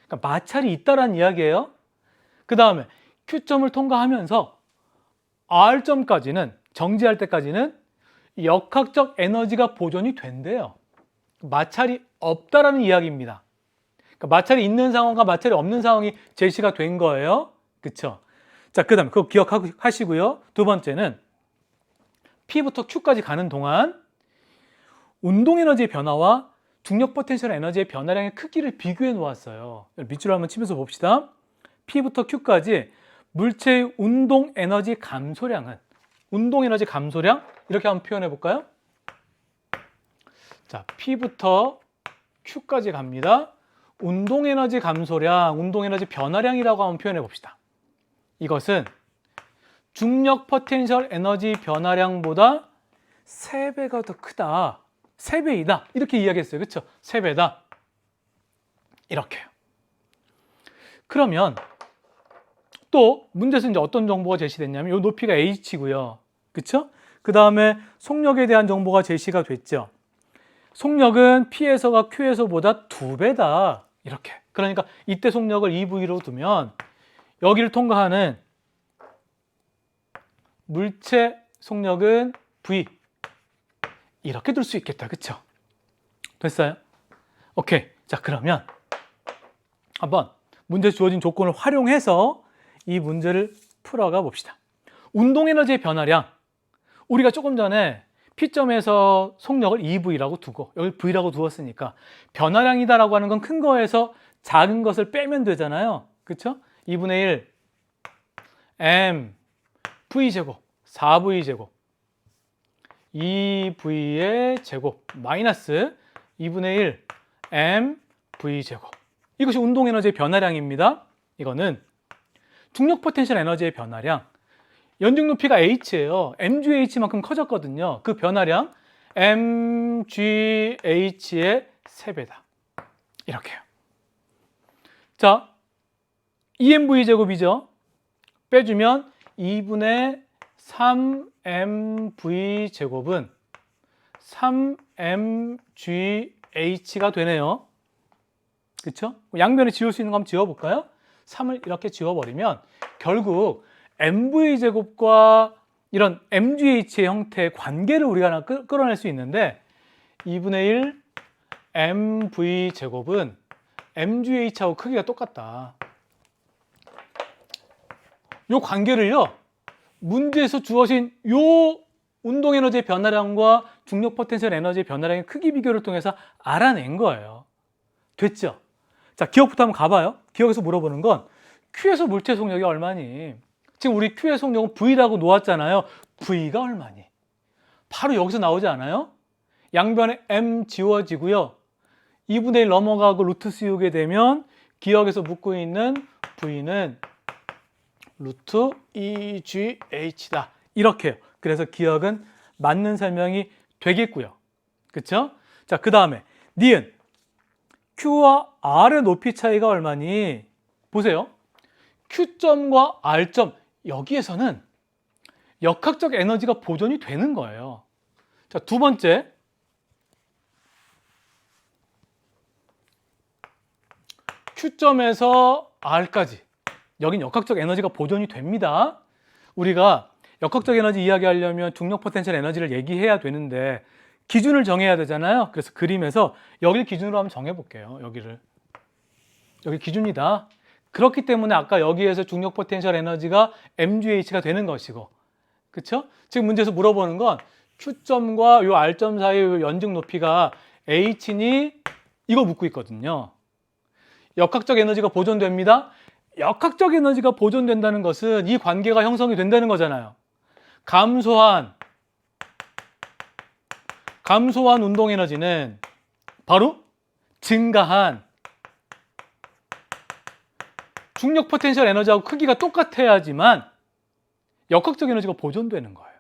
Speaker 1: 그러니까 마찰이 있다라는 이야기예요. 그 다음에 Q점을 통과하면서 R점까지는, 정지할 때까지는 역학적 에너지가 보존이 된대요. 마찰이 없다라는 이야기입니다. 그러니까 마찰이 있는 상황과 마찰이 없는 상황이 제시가 된 거예요. 그쵸? 자, 그 다음에 그거 기억하시고요. 두 번째는 P부터 Q까지 가는 동안 운동 에너지의 변화와 중력 포텐셜 에너지의 변화량의 크기를 비교해 놓았어요. 밑줄을 한번 치면서 봅시다. P부터 Q까지 물체의 운동 에너지 감소량은, 운동 에너지 감소량 이렇게 한번 표현해 볼까요? 자, P부터 Q까지 갑니다. 운동 에너지 감소량, 운동 에너지 변화량이라고 한번 표현해 봅시다. 이것은 중력 포텐셜 에너지 변화량보다 3배가 더 크다, 3배이다, 이렇게 이야기했어요. 그렇죠? 3배다. 이렇게요. 그러면 또 문제에서 이제 어떤 정보가 제시됐냐면 이 높이가 h고요. 그렇죠? 그 다음에 속력에 대한 정보가 제시가 됐죠. 속력은 P에서가 Q에서보다 2배다. 이렇게. 그러니까 이때 속력을 EV로 두면 여기를 통과하는 물체 속력은 V. 이렇게 둘 수 있겠다. 그쵸? 됐어요? 오케이. 자, 그러면 한번 문제 주어진 조건을 활용해서 이 문제를 풀어가 봅시다. 운동 에너지의 변화량. 우리가 조금 전에 P점에서 속력을 EV라고 두고 여기 V라고 두었으니까 변화량이다라고 하는 건 큰 거에서 작은 것을 빼면 되잖아요. 그쵸? 2분의 1 M V제곱 4V제곱 2V의 제곱 마이너스 2분의 1 M V제곱. 이것이 운동 에너지의 변화량입니다. 이거는 중력 포텐셜 에너지의 변화량. 연직 높이가 h예요. mgh만큼 커졌거든요. 그 변화량 mgh의 3배다. 이렇게요. 자, 2mv 제곱이죠. 빼주면 2분의 3mv 제곱은 3mgh가 되네요. 그렇죠? 양변에 지울 수 있는 거 한번 지워볼까요? 3을 이렇게 지워버리면 결국 mv 제곱과 이런 mgh의 형태의 관계를 우리가 하나 끌어낼 수 있는데 2분의 1 mv 제곱은 MGH하고 크기가 똑같다. 요 관계를요, 문제에서 주어진 요 운동 에너지의 변화량과 중력 포텐셜 에너지의 변화량의 크기 비교를 통해서 알아낸 거예요. 됐죠? 자, 기억부터 한번 가봐요. 기억에서 물어보는 건 Q에서 물체 속력이 얼마니? 지금 우리 Q의 속력은 V라고 놓았잖아요. V가 얼마니? 바로 여기서 나오지 않아요? 양변에 M 지워지고요. 2분의 1 넘어가고 루트 씌우게 되면 기억에서 묻고 있는 V는 루트 EGH다. 이렇게요. 그래서 기억은 맞는 설명이 되겠고요. 그쵸? 자, 그 다음에 니은 Q와 R의 높이 차이가 얼마니? 보세요. Q점과 R점 여기에서는 역학적 에너지가 보존이 되는 거예요. 자, 두 번째 Q점에서 R까지 여긴 역학적 에너지가 보존이 됩니다. 우리가 역학적 에너지 이야기하려면 중력 포텐셜 에너지를 얘기해야 되는데 기준을 정해야 되잖아요. 그래서 그림에서 여기를 기준으로 한번 정해 볼게요. 여기 기준이다. 그렇기 때문에 아까 여기에서 중력 포텐셜 에너지가 MGH가 되는 것이고, 그렇죠? 지금 문제에서 물어보는 건 Q점과 요 R점 사이의 연중 높이가 H니 이거 묻고 있거든요. 역학적 에너지가 보존됩니다. 역학적 에너지가 보존된다는 것은 이 관계가 형성이 된다는 거잖아요. 감소한 운동 에너지는 바로 증가한 중력 포텐셜 에너지하고 크기가 똑같아야지만 역학적 에너지가 보존되는 거예요.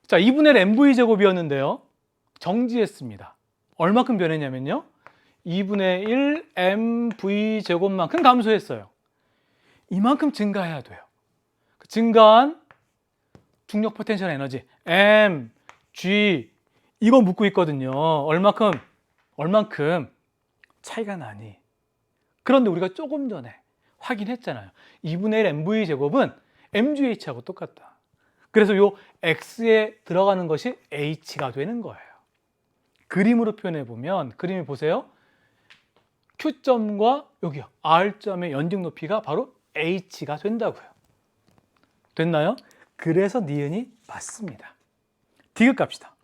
Speaker 1: 자, 2분의 1 mv 제곱이었는데요. 정지했습니다. 얼마큼 변했냐면요. 2분의 1 mv 제곱만큼 감소했어요. 이만큼 증가해야 돼요. 증가한 중력 포텐셜 에너지 M, G 이거 묻고 있거든요. 얼만큼 차이가 나니? 그런데 우리가 조금 전에 확인했잖아요. 2분의 1 mv 제곱은 mgh하고 똑같다. 그래서 요 x에 들어가는 것이 h가 되는 거예요. 그림으로 표현해 보면 그림을 보세요. Q점과 여기요 R점의 연중 높이가 바로 h가 된다고요. 됐나요? 그래서 니은이 맞습니다. 디귿 갑시다.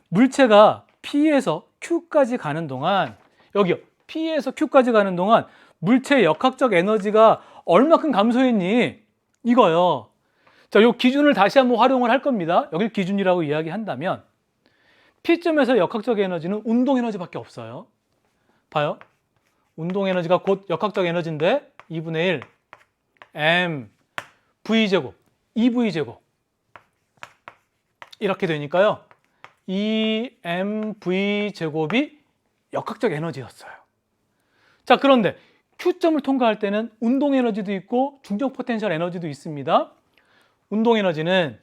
Speaker 1: 물체가 P에서 Q까지 가는 동안 여기요 P에서 Q까지 가는 동안 물체의 역학적 에너지가 얼마큼 감소했니? 이거요. 자, 요 기준을 다시 한번 활용을 할 겁니다. 여길 기준이라고 이야기한다면 P점에서 역학적 에너지는 운동 에너지밖에 없어요. 봐요. 운동 에너지가 곧 역학적 에너지인데 2분의 1 m v제곱 2v제곱 이렇게 되니까요. 2mv제곱이 역학적 에너지였어요. 자, 그런데 Q점을 통과할 때는 운동 에너지도 있고 중력 포텐셜 에너지도 있습니다. 운동 에너지는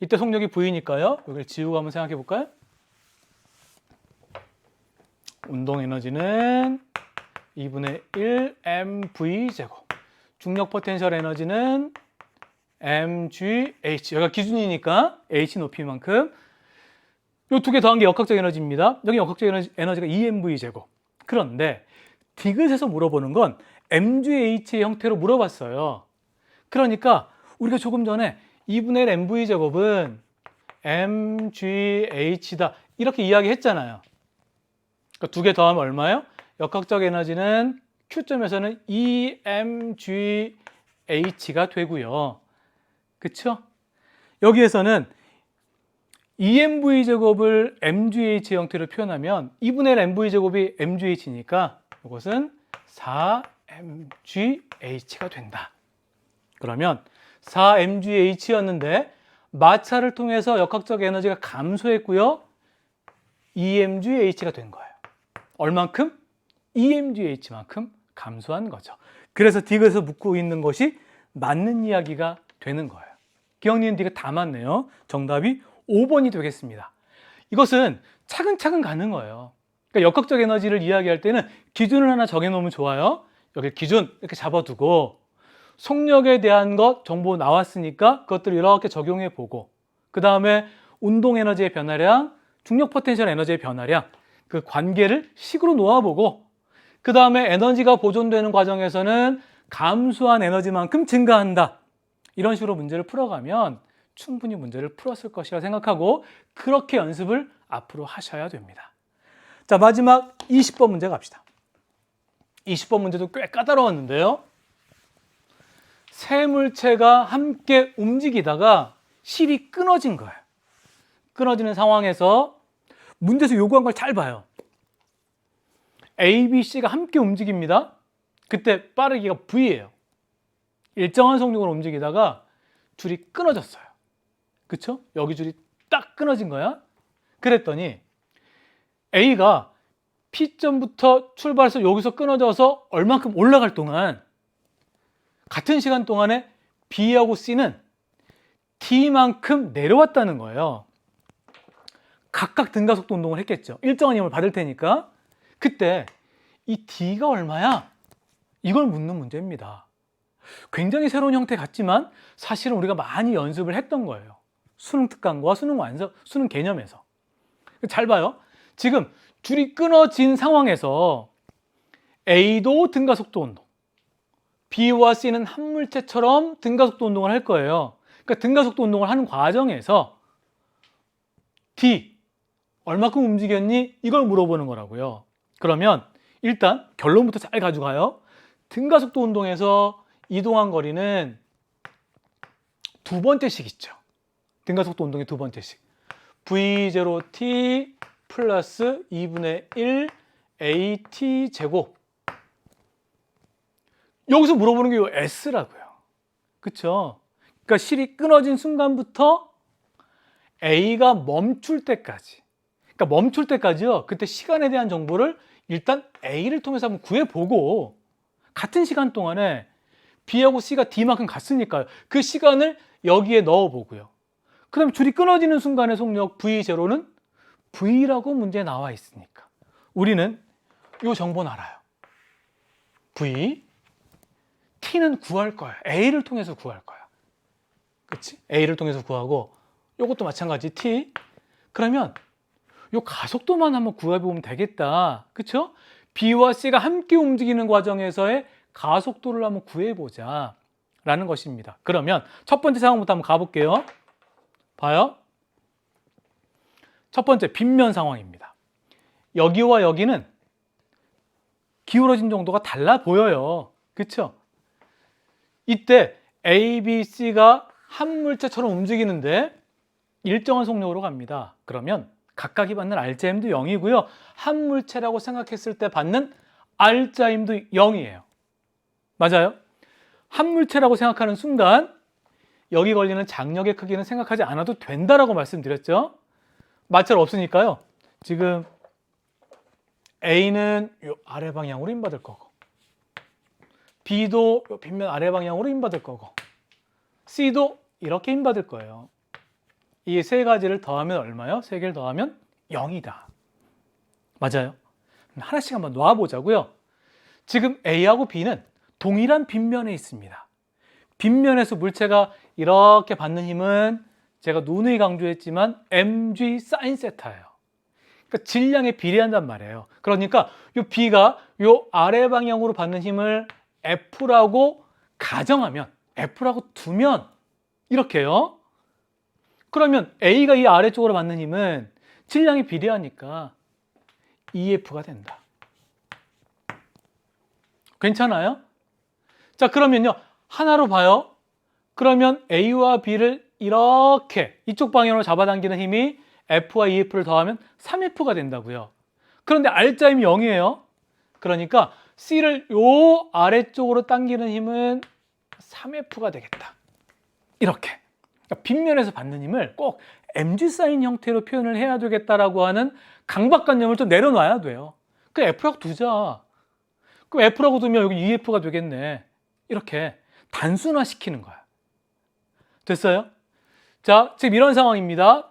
Speaker 1: 이때 속력이 V니까요. 여기를 지우고 한번 생각해 볼까요? 운동 에너지는 2분의 1 mv제곱. 중력 포텐셜 에너지는 mgh. 여기가 기준이니까 h 높이만큼. 이 두 개 더한 게 역학적 에너지입니다. 여기 역학적 에너지가 2mv제곱. 그런데 디귿에서 물어보는 건 mgh의 형태로 물어봤어요. 그러니까 우리가 조금 전에 2분의 1 mv제곱은 mgh다 이렇게 이야기했잖아요. 그러니까 두 개 더하면 얼마예요? 역학적 에너지는 Q점에서는 2mgh가 되고요. 그쵸? 여기에서는 2mv제곱을 mgh 형태로 표현하면 2분의 1 mv제곱이 mgh니까 이것은 4mgh가 된다. 그러면 4mgh였는데 마찰을 통해서 역학적 에너지가 감소했고요. 2mgh가 된 거예요. 얼만큼? 2mgh만큼 감소한 거죠. 그래서 디귿에서 묻고 있는 것이 맞는 이야기가 되는 거예요. 기억니은 디귿 다 맞네요. 정답이 5번이 되겠습니다. 이것은 차근차근 가는 거예요. 그러니까 역학적 에너지를 이야기할 때는 기준을 하나 정해놓으면 좋아요. 여기 기준 이렇게 잡아두고 속력에 대한 것 정보 나왔으니까 그것들을 이렇게 적용해 보고 그 다음에 운동 에너지의 변화량, 중력 포텐셜 에너지의 변화량 그 관계를 식으로 놓아보고 그 다음에 에너지가 보존되는 과정에서는 감소한 에너지만큼 증가한다. 이런 식으로 문제를 풀어가면 충분히 문제를 풀었을 것이라 생각하고 그렇게 연습을 앞으로 하셔야 됩니다. 자, 마지막 20번 문제 갑시다. 20번 문제도 꽤 까다로웠는데요. 세 물체가 함께 움직이다가 실이 끊어진 거예요. 끊어지는 상황에서 문제에서 요구한 걸 잘 봐요. A, B, C가 함께 움직입니다. 그때 빠르기가 V예요. 일정한 속력으로 움직이다가 줄이 끊어졌어요. 그쵸? 여기 줄이 딱 끊어진 거야. 그랬더니 A가 P점부터 출발해서 여기서 끊어져서 얼만큼 올라갈 동안 같은 시간 동안에 B하고 C는 D만큼 내려왔다는 거예요. 각각 등가속도 운동을 했겠죠. 일정한 힘을 받을 테니까. 그때 이 D가 얼마야? 이걸 묻는 문제입니다. 굉장히 새로운 형태 같지만 사실은 우리가 많이 연습을 했던 거예요. 수능 특강과 수능 완성, 수능 개념에서. 잘 봐요. 지금 줄이 끊어진 상황에서 A도 등가속도 운동, B와 C는 한 물체처럼 등가속도 운동을 할 거예요. 그러니까 등가속도 운동을 하는 과정에서 D, 얼마큼 움직였니? 이걸 물어보는 거라고요. 그러면 일단 결론부터 잘 가져가요. 등가속도 운동에서 이동한 거리는 두 번째씩 있죠. 등가속도 운동의 두 번째씩. V0t 플러스 2분의 1 AT 제곱. 여기서 물어보는 게 이 S라고요. 그쵸? 그러니까 실이 끊어진 순간부터 A가 멈출 때까지. 그러니까 멈출 때까지요. 그때 시간에 대한 정보를 일단 A를 통해서 한번 구해보고 같은 시간 동안에 B하고 C가 D만큼 갔으니까요. 그 시간을 여기에 넣어보고요. 그 다음에 줄이 끊어지는 순간의 속력 V0는 V라고 문제에 나와 있으니까 우리는 이 정보는 알아요. V, T는 구할 거야. A를 통해서 구할 거야. 그치? A를 통해서 구하고 이것도 마찬가지 T. 그러면 이 가속도만 한번 구해보면 되겠다. 그쵸? B와 C가 함께 움직이는 과정에서의 가속도를 한번 구해보자 라는 것입니다. 그러면 첫 번째 상황부터 한번 가볼게요. 봐요. 첫 번째 빗면 상황입니다. 여기와 여기는 기울어진 정도가 달라 보여요. 그쵸? 이때 A, B, C가 한 물체처럼 움직이는데 일정한 속력으로 갑니다. 그러면 각각이 받는 R자임도 0이고요. 한 물체라고 생각했을 때 받는 R자임도 0이에요. 맞아요? 한 물체라고 생각하는 순간 여기 걸리는 장력의 크기는 생각하지 않아도 된다라고 말씀드렸죠. 마찰 없으니까요. 지금 A는 요 아래 방향으로 힘받을 거고 B도 요 빗면 아래 방향으로 힘받을 거고 C도 이렇게 힘받을 거예요. 이 세 가지를 더하면 얼마요? 세 개를 더하면 0이다. 맞아요? 하나씩 한번 놔보자고요. 지금 A하고 B는 동일한 빗면에 있습니다. 빗면에서 물체가 이렇게 받는 힘은 제가 누누이 강조했지만 mg sin 세타예요. 그러니까 질량에 비례한단 말이에요. 그러니까 이 B가 이 아래 방향으로 받는 힘을 F라고 가정하면, F라고 두면 이렇게요. 그러면 A가 이 아래쪽으로 받는 힘은 질량이 비례하니까 EF가 된다. 괜찮아요? 자, 그러면요. 하나로 봐요. 그러면 A와 B를 이렇게 이쪽 방향으로 잡아당기는 힘이 F와 EF를 더하면 3F가 된다고요. 그런데 R자임이 0이에요. 그러니까 C를 요 아래쪽으로 당기는 힘은 3F가 되겠다. 이렇게. 그러니까 빗면에서 받는 힘을 꼭 mg 사인 형태로 표현을 해야 되겠다라고 하는 강박관념을 좀 내려놔야 돼요. 그 F라고 두자. 그럼 F라고 두면 여기 EF가 되겠네. 이렇게 단순화시키는 거야. 됐어요? 자, 지금 이런 상황입니다.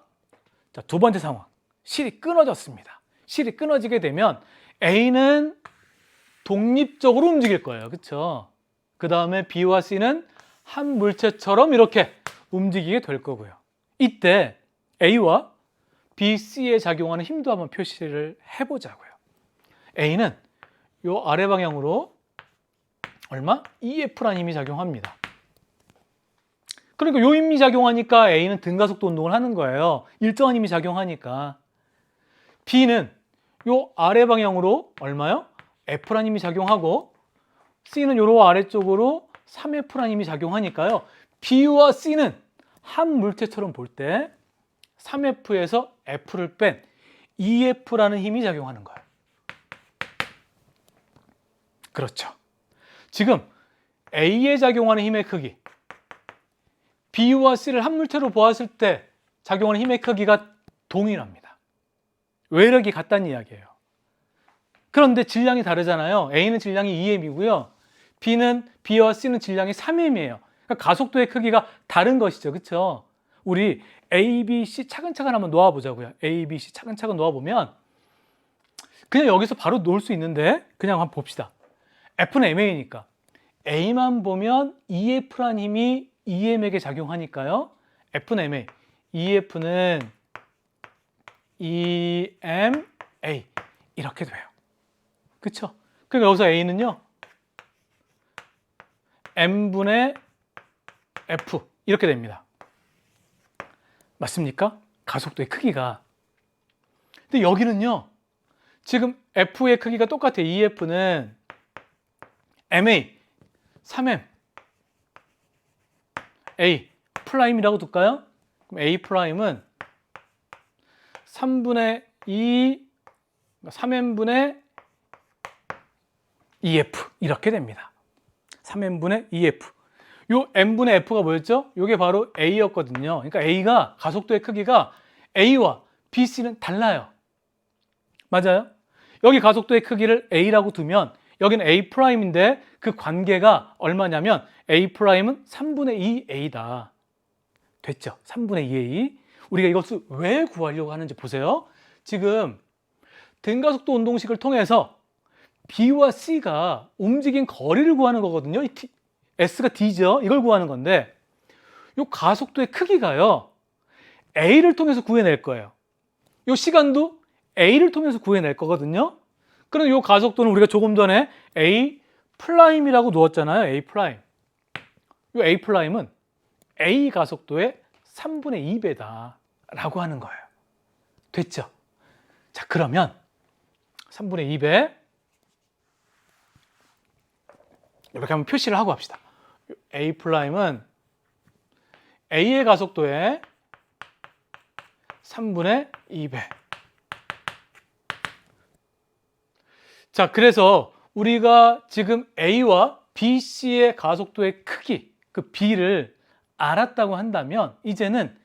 Speaker 1: 자, 두 번째 상황. 실이 끊어졌습니다. 실이 끊어지게 되면 A는 독립적으로 움직일 거예요. 그렇죠? 그 다음에 B와 C는 한 물체처럼 이렇게 움직이게 될 거고요. 이때 A와 B, C에 작용하는 힘도 한번 표시를 해보자고요. A는 요 아래 방향으로 얼마? EF라는 힘이 작용합니다. 그러니까 요 힘이 작용하니까 A는 등가속도 운동을 하는 거예요. 일정한 힘이 작용하니까. B는 요 아래 방향으로 얼마요? F라는 힘이 작용하고 C는 요로 아래쪽으로 3F라는 힘이 작용하니까요. B와 C는 한 물체처럼 볼 때 3F에서 F를 뺀 EF라는 힘이 작용하는 거예요. 그렇죠. 지금 A에 작용하는 힘의 크기, B와 C를 한 물체로 보았을 때 작용하는 힘의 크기가 동일합니다. 외력이 같다는 이야기예요. 그런데 질량이 다르잖아요. A는 질량이 2m이고요. B와 C는 질량이 3m이에요. 그러니까 가속도의 크기가 다른 것이죠. 그렇죠? 우리 A, B, C 차근차근 한번 놓아보자고요. A, B, C 차근차근 놓아보면 그냥 여기서 바로 놓을 수 있는데 그냥 한번 봅시다. F는 MA니까 A만 보면 EF라는 힘이 EM에게 작용하니까요. F는 MA, EF는 EMA 이렇게 돼요. 그렇죠? 그러니까 여기서 A는요. M분의 F 이렇게 됩니다. 맞습니까? 가속도의 크기가. 근데 여기는요. 지금 F의 크기가 똑같아요. EF는 MA 3M A 프라임이라고 둘까요? 그럼 A 프라임은 3분의 2 3M분의 EF 이렇게 됩니다. 3M분의 EF. 요 M분의 F가 뭐였죠? 요게 바로 A였거든요. 그러니까 A가 가속도의 크기가 A와 BC는 달라요. 맞아요? 여기 가속도의 크기를 A라고 두면 여기는 A'인데 그 관계가 얼마냐면 A'은 3분의 2A다. 됐죠? 3분의 2A. 우리가 이것을 왜 구하려고 하는지 보세요. 지금 등가속도 운동식을 통해서 B와 C가 움직인 거리를 구하는 거거든요. S가 D죠. 이걸 구하는 건데 이 가속도의 크기가요. A를 통해서 구해낼 거예요. 이 시간도 A를 통해서 구해낼 거거든요. 그럼 이 가속도는 우리가 조금 전에 A'이라고 놓았잖아요. A'. 이 A'은 A 가속도의 3분의 2배다 라고 하는 거예요. 됐죠? 자, 그러면 3분의 2배 이렇게 한번 표시를 하고 합시다. A'은 A의 가속도의 3분의 2배. 자, 그래서 우리가 지금 A와 BC의 가속도의 크기, 그 B를 알았다고 한다면 이제는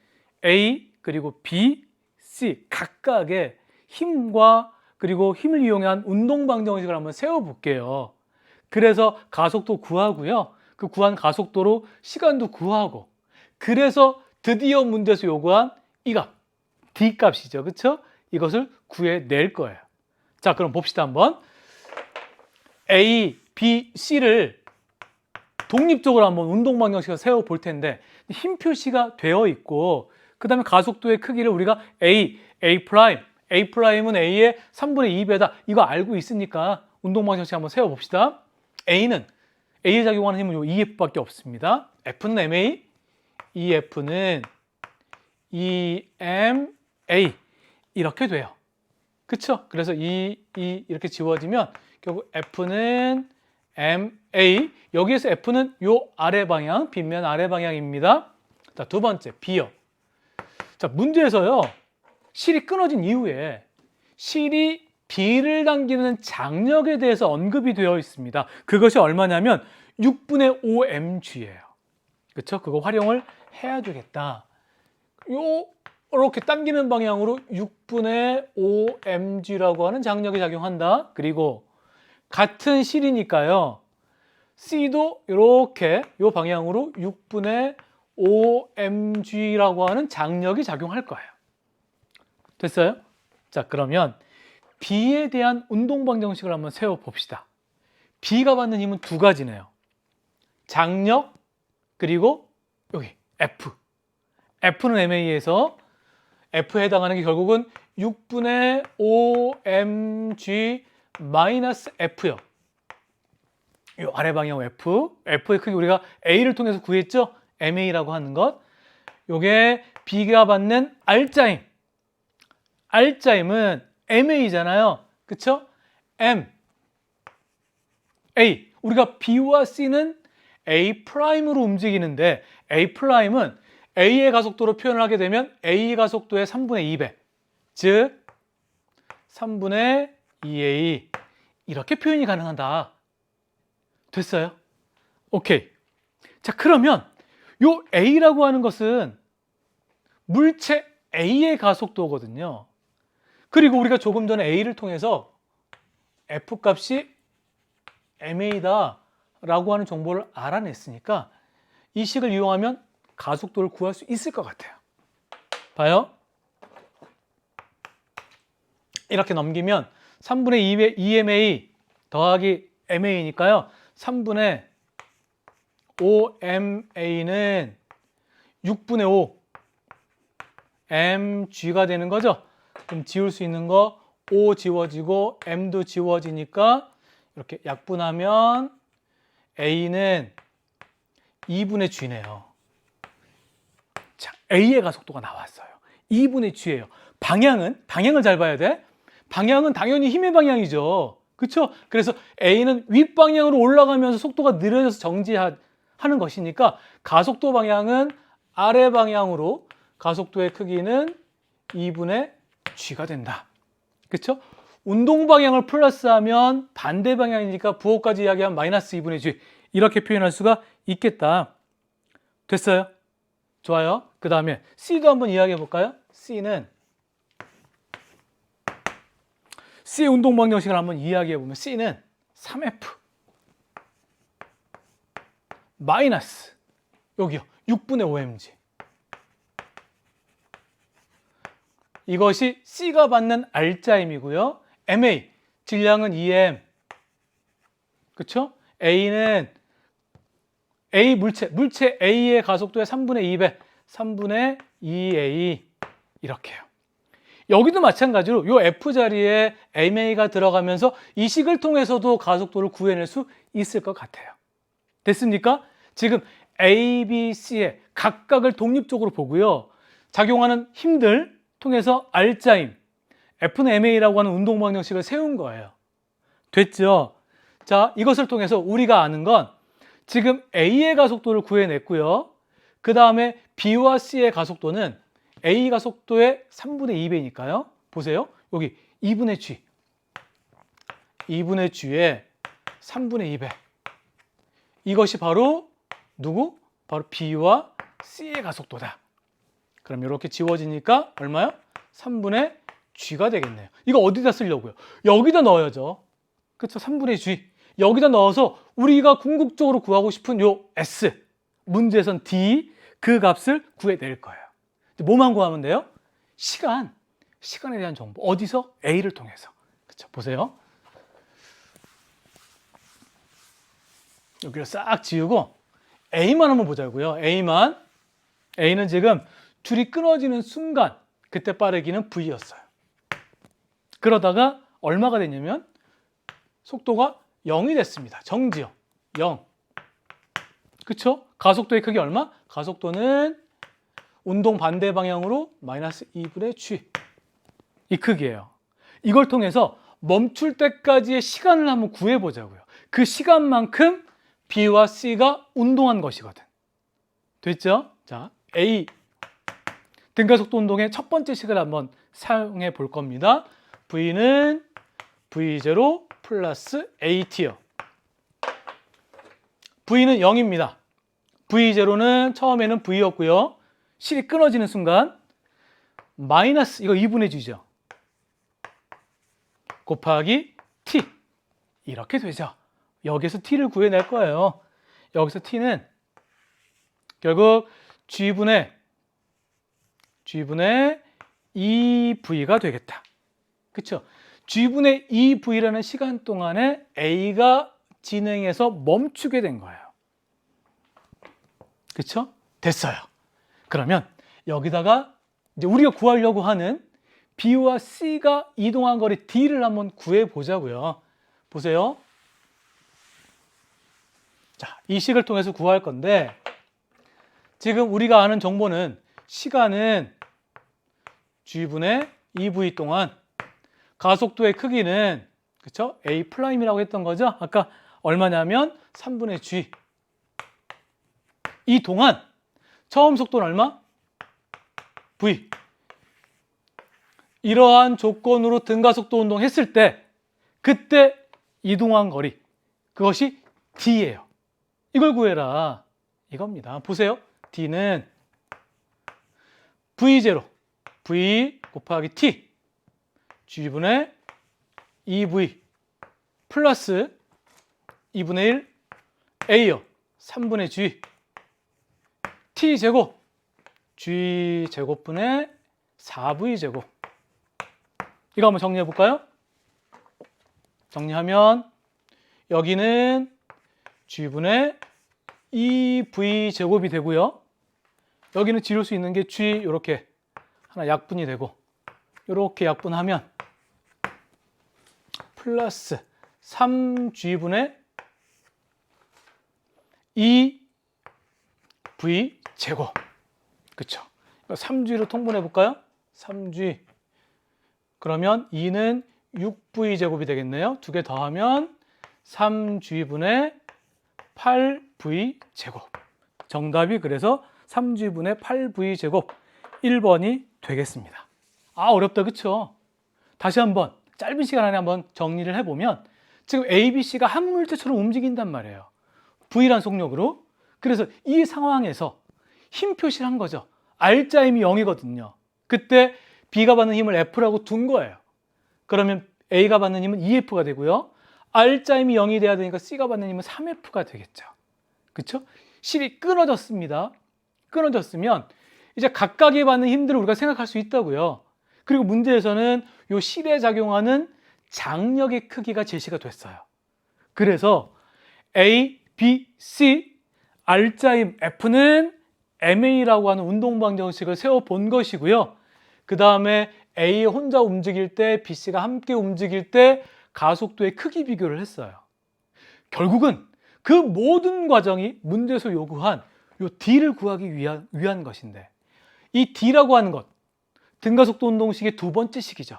Speaker 1: A 그리고 B, C 각각의 힘과 그리고 힘을 이용한 운동 방정식을 한번 세워볼게요. 그래서 가속도 구하고요. 그 구한 가속도로 시간도 구하고 그래서 드디어 문제에서 요구한 이 값, D 값이죠. 그렇죠? 이것을 구해낼 거예요. 자, 그럼 봅시다 한번. A, B, C를 독립적으로 한번 운동 방정식을 세워 볼 텐데 힘 표시가 되어 있고 그 다음에 가속도의 크기를 우리가 A'은 A의 3분의 2배다 이거 알고 있으니까 운동 방정식 한번 세워 봅시다. A에 작용하는 힘은 요 EF밖에 없습니다. F는 MA, EF는 EMA 이렇게 돼요. 그쵸? 그래서 이렇게 지워지면 결국 F는 MA, 여기에서 F는 요 아래 방향, 빗면 아래 방향입니다. 자, 두 번째, B요. 자, 문제에서요, 실이 끊어진 이후에 실이 B를 당기는 장력에 대해서 언급이 되어 있습니다. 그것이 얼마냐면 6분의 5mg예요. 그쵸? 그거 활용을 해야 되겠다. 이렇게 당기는 방향으로 6분의 5mg라고 하는 장력이 작용한다. 그리고 같은 실이니까요. C도 이렇게 이 방향으로 6분의 5mg라고 하는 장력이 작용할 거예요. 됐어요? 자, 그러면 B에 대한 운동 방정식을 한번 세워 봅시다. B가 받는 힘은 두 가지네요. 장력 그리고 여기 F. F는 MA에서 F에 해당하는 게 결국은 6분의 5mg 마이너스 F요. 요 아래 방향 F의 크기 우리가 A를 통해서 구했죠? MA라고 하는 것. 요게 B가 받는 R자임. R자임은 MA잖아요. 그쵸? M, A. 우리가 B와 C는 A'으로 움직이는데 A'은 A의 가속도로 표현을 하게 되면 A의 가속도의 3분의 2배. 즉 3분의 2A. 이렇게 표현이 가능하다. 됐어요? 오케이. 자, 그러면 요 A라고 하는 것은 물체 A의 가속도거든요. 그리고 우리가 조금 전에 A를 통해서 F 값이 MA다 라고 하는 정보를 알아냈으니까 이 식을 이용하면 가속도를 구할 수 있을 것 같아요. 봐요. 이렇게 넘기면 3분의 2MA 더하기 MA니까요. 3분의 5MA는 6분의 5 MG가 되는 거죠. 그럼 지울 수 있는 거 5 지워지고 M도 지워지니까 이렇게 약분하면 A는 2분의 G네요. 자, A의 가속도가 나왔어요. 2분의 G예요. 방향을 잘 봐야 돼. 방향은 당연히 힘의 방향이죠. 그렇죠? 그래서 A는 윗방향으로 올라가면서 속도가 느려져서 정지하는 것이니까 가속도 방향은 아래 방향으로 가속도의 크기는 2분의 G가 된다. 그렇죠? 운동 방향을 플러스하면 반대 방향이니까 부호까지 이야기하면 마이너스 2분의 G 이렇게 표현할 수가 있겠다. 됐어요? 좋아요. 그 다음에 C도 한번 이야기해 볼까요? C는 C의 운동 방정식을 한번 이야기해 보면 C는 3F 마이너스 여기요 6분의 5mg 이것이 C가 받는 R자임이고요. MA 질량은 2M 그쵸? A는 물체 A의 가속도의 3분의 2배 3분의 2A 이렇게요. 여기도 마찬가지로 요 F 자리에 MA가 들어가면서 이 식을 통해서도 가속도를 구해낼 수 있을 것 같아요. 됐습니까? 지금 A, B, C의 각각을 독립적으로 보고요. 작용하는 힘들 통해서 R자임, F는 MA라고 하는 운동 방정식을 세운 거예요. 됐죠? 자, 이것을 통해서 우리가 아는 건 지금 A의 가속도를 구해냈고요. 그 다음에 B와 C의 가속도는 A 가속도의 3분의 2배니까요. 보세요. 여기 2분의 G. 2분의 G의 3분의 2배. 이것이 바로 누구? 바로 B와 C의 가속도다. 그럼 이렇게 지워지니까 얼마요? 3분의 G가 되겠네요. 이거 어디다 쓰려고요? 여기다 넣어야죠. 그렇죠? 3분의 G. 여기다 넣어서 우리가 궁극적으로 구하고 싶은 요 S. 문제에선 D. 그 값을 구해낼 거예요. 뭐만 구하면 돼요? 시간에 대한 정보. 어디서? A를 통해서. 그렇죠? 보세요. 여기를 싹 지우고 A만 한번 보자고요. A는 지금 줄이 끊어지는 순간 그때 빠르기는 V였어요. 그러다가 얼마가 됐냐면 속도가 0이 됐습니다. 정지요. 0. 그쵸? 가속도의 크기 얼마? 가속도는 운동 반대 방향으로 마이너스 2분의 G. 이 크기예요. 이걸 통해서 멈출 때까지의 시간을 한번 구해보자고요. 그 시간만큼 B와 C가 운동한 것이거든. 됐죠? 자, A. 등가속도 운동의 첫 번째 식을 한번 사용해 볼 겁니다. V는 V0 플러스 AT요. V는 0입니다. V0는 처음에는 V였고요. 실이 끊어지는 순간 마이너스 이거 2분의 G죠. 곱하기 T 이렇게 되죠. 여기서 T를 구해낼 거예요. 여기서 T는 결국 G분의 2V가 되겠다. 그렇죠? G분의 2V라는 시간 동안에 A가 진행해서 멈추게 된 거예요. 그렇죠? 됐어요. 그러면 여기다가 이제 우리가 구하려고 하는 B와 C가 이동한 거리 D를 한번 구해 보자고요. 보세요. 자, 이 식을 통해서 구할 건데 지금 우리가 아는 정보는 시간은 g분의 2v 동안 가속도의 크기는 그쵸? a'이라고 했던 거죠? 아까 얼마냐면 3분의 g. 이 동안 처음 속도는 얼마? v. 이러한 조건으로 등가속도 운동 했을 때 그때 이동한 거리 그것이 d예요. 이걸 구해라 이겁니다. 보세요. d는 v0 v 곱하기 t g분의 2v 플러스 2분의 1 a요. 3분의 g t제곱 g제곱분의 4v제곱. 이거 한번 정리해 볼까요? 정리하면 여기는 g분의 2v제곱이 되고요. 여기는 지울 수 있는 게 g 이렇게 하나 약분이 되고 이렇게 약분하면 플러스 3g분의 2v제곱. 그쵸? 3g로 통분해 볼까요? 3g. 그러면 2는 6v제곱이 되겠네요. 두 개 더하면 3g분의 8v제곱. 정답이 그래서 3g분의 8v제곱 1번이 되겠습니다. 아, 어렵다, 그쵸? 다시 한번 짧은 시간 안에 한번 정리를 해보면 지금 ABC가 한 물체처럼 움직인단 말이에요. V란 속력으로. 그래서 이 상황에서 힘 표시를 한 거죠. R자 힘이 0이거든요. 그때 B가 받는 힘을 F라고 둔 거예요. 그러면 A가 받는 힘은 2F가 되고요. R자 힘이 0이 돼야 되니까 C가 받는 힘은 3F가 되겠죠. 그렇죠? 실이 끊어졌습니다. 끊어졌으면 이제 각각이 받는 힘들을 우리가 생각할 수 있다고요. 그리고 문제에서는 이 실에 작용하는 장력의 크기가 제시가 됐어요. 그래서 A, B, C, R자임 F는 MA라고 하는 운동방정식을 세워본 것이고요. 그 다음에 A 혼자 움직일 때, BC가 함께 움직일 때 가속도의 크기 비교를 했어요. 결국은 그 모든 과정이 문제에서 요구한 이 D를 구하기 위한 것인데 이 D라고 하는 것, 등가속도 운동식의 두 번째 식이죠.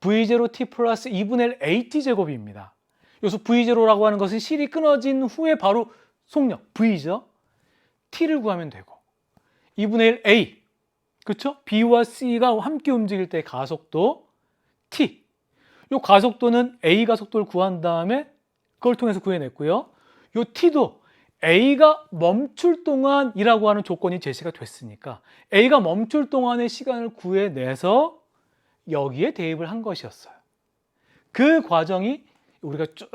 Speaker 1: V0t 플러스 2분의 1 AT 제곱입니다. 여기서 V0라고 하는 것은 실이 끊어진 후에 바로 속력, V죠. T를 구하면 되고 2분의 1 A, 그렇죠? B와 C가 함께 움직일 때 가속도 T. 이 가속도는 A 가속도를 구한 다음에 그걸 통해서 구해냈고요. 이 T도 A가 멈출 동안이라고 하는 조건이 제시가 됐으니까 A가 멈출 동안의 시간을 구해내서 여기에 대입을 한 것이었어요. 그 과정이 우리가 쭉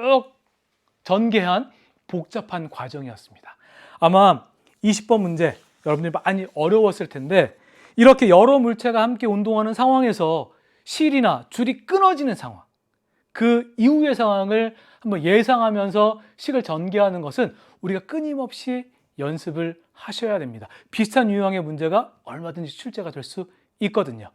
Speaker 1: 전개한 복잡한 과정이었습니다. 아마 20번 문제 여러분들이 많이 어려웠을 텐데 이렇게 여러 물체가 함께 운동하는 상황에서 실이나 줄이 끊어지는 상황, 그 이후의 상황을 한번 예상하면서 식을 전개하는 것은 우리가 끊임없이 연습을 하셔야 됩니다. 비슷한 유형의 문제가 얼마든지 출제가 될 수 있거든요.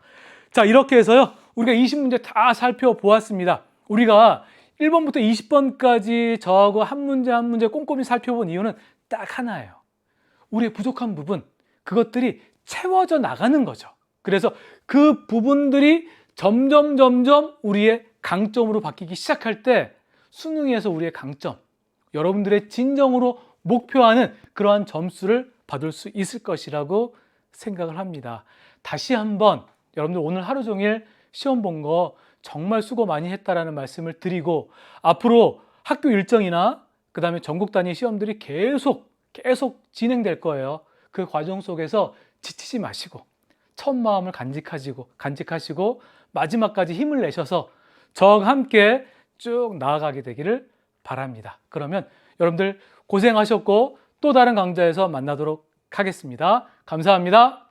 Speaker 1: 자, 이렇게 해서요 우리가 20문제 다 살펴보았습니다. 우리가 1번부터 20번까지 저하고 한 문제 한 문제 꼼꼼히 살펴본 이유는 딱 하나예요. 우리의 부족한 부분, 그것들이 채워져 나가는 거죠. 그래서 그 부분들이 점점 우리의 강점으로 바뀌기 시작할 때 수능에서 우리의 강점, 여러분들의 진정으로 목표하는 그러한 점수를 받을 수 있을 것이라고 생각을 합니다. 다시 한번 여러분들 오늘 하루 종일 시험 본 거 정말 수고 많이 했다라는 말씀을 드리고 앞으로 학교 일정이나 그 다음에 전국 단위 시험들이 계속 진행될 거예요. 그 과정 속에서 지치지 마시고 첫 마음을 간직하시고 마지막까지 힘을 내셔서 저와 함께 쭉 나아가게 되기를 바랍니다. 그러면 여러분들 고생하셨고 또 다른 강좌에서 만나도록 하겠습니다. 감사합니다.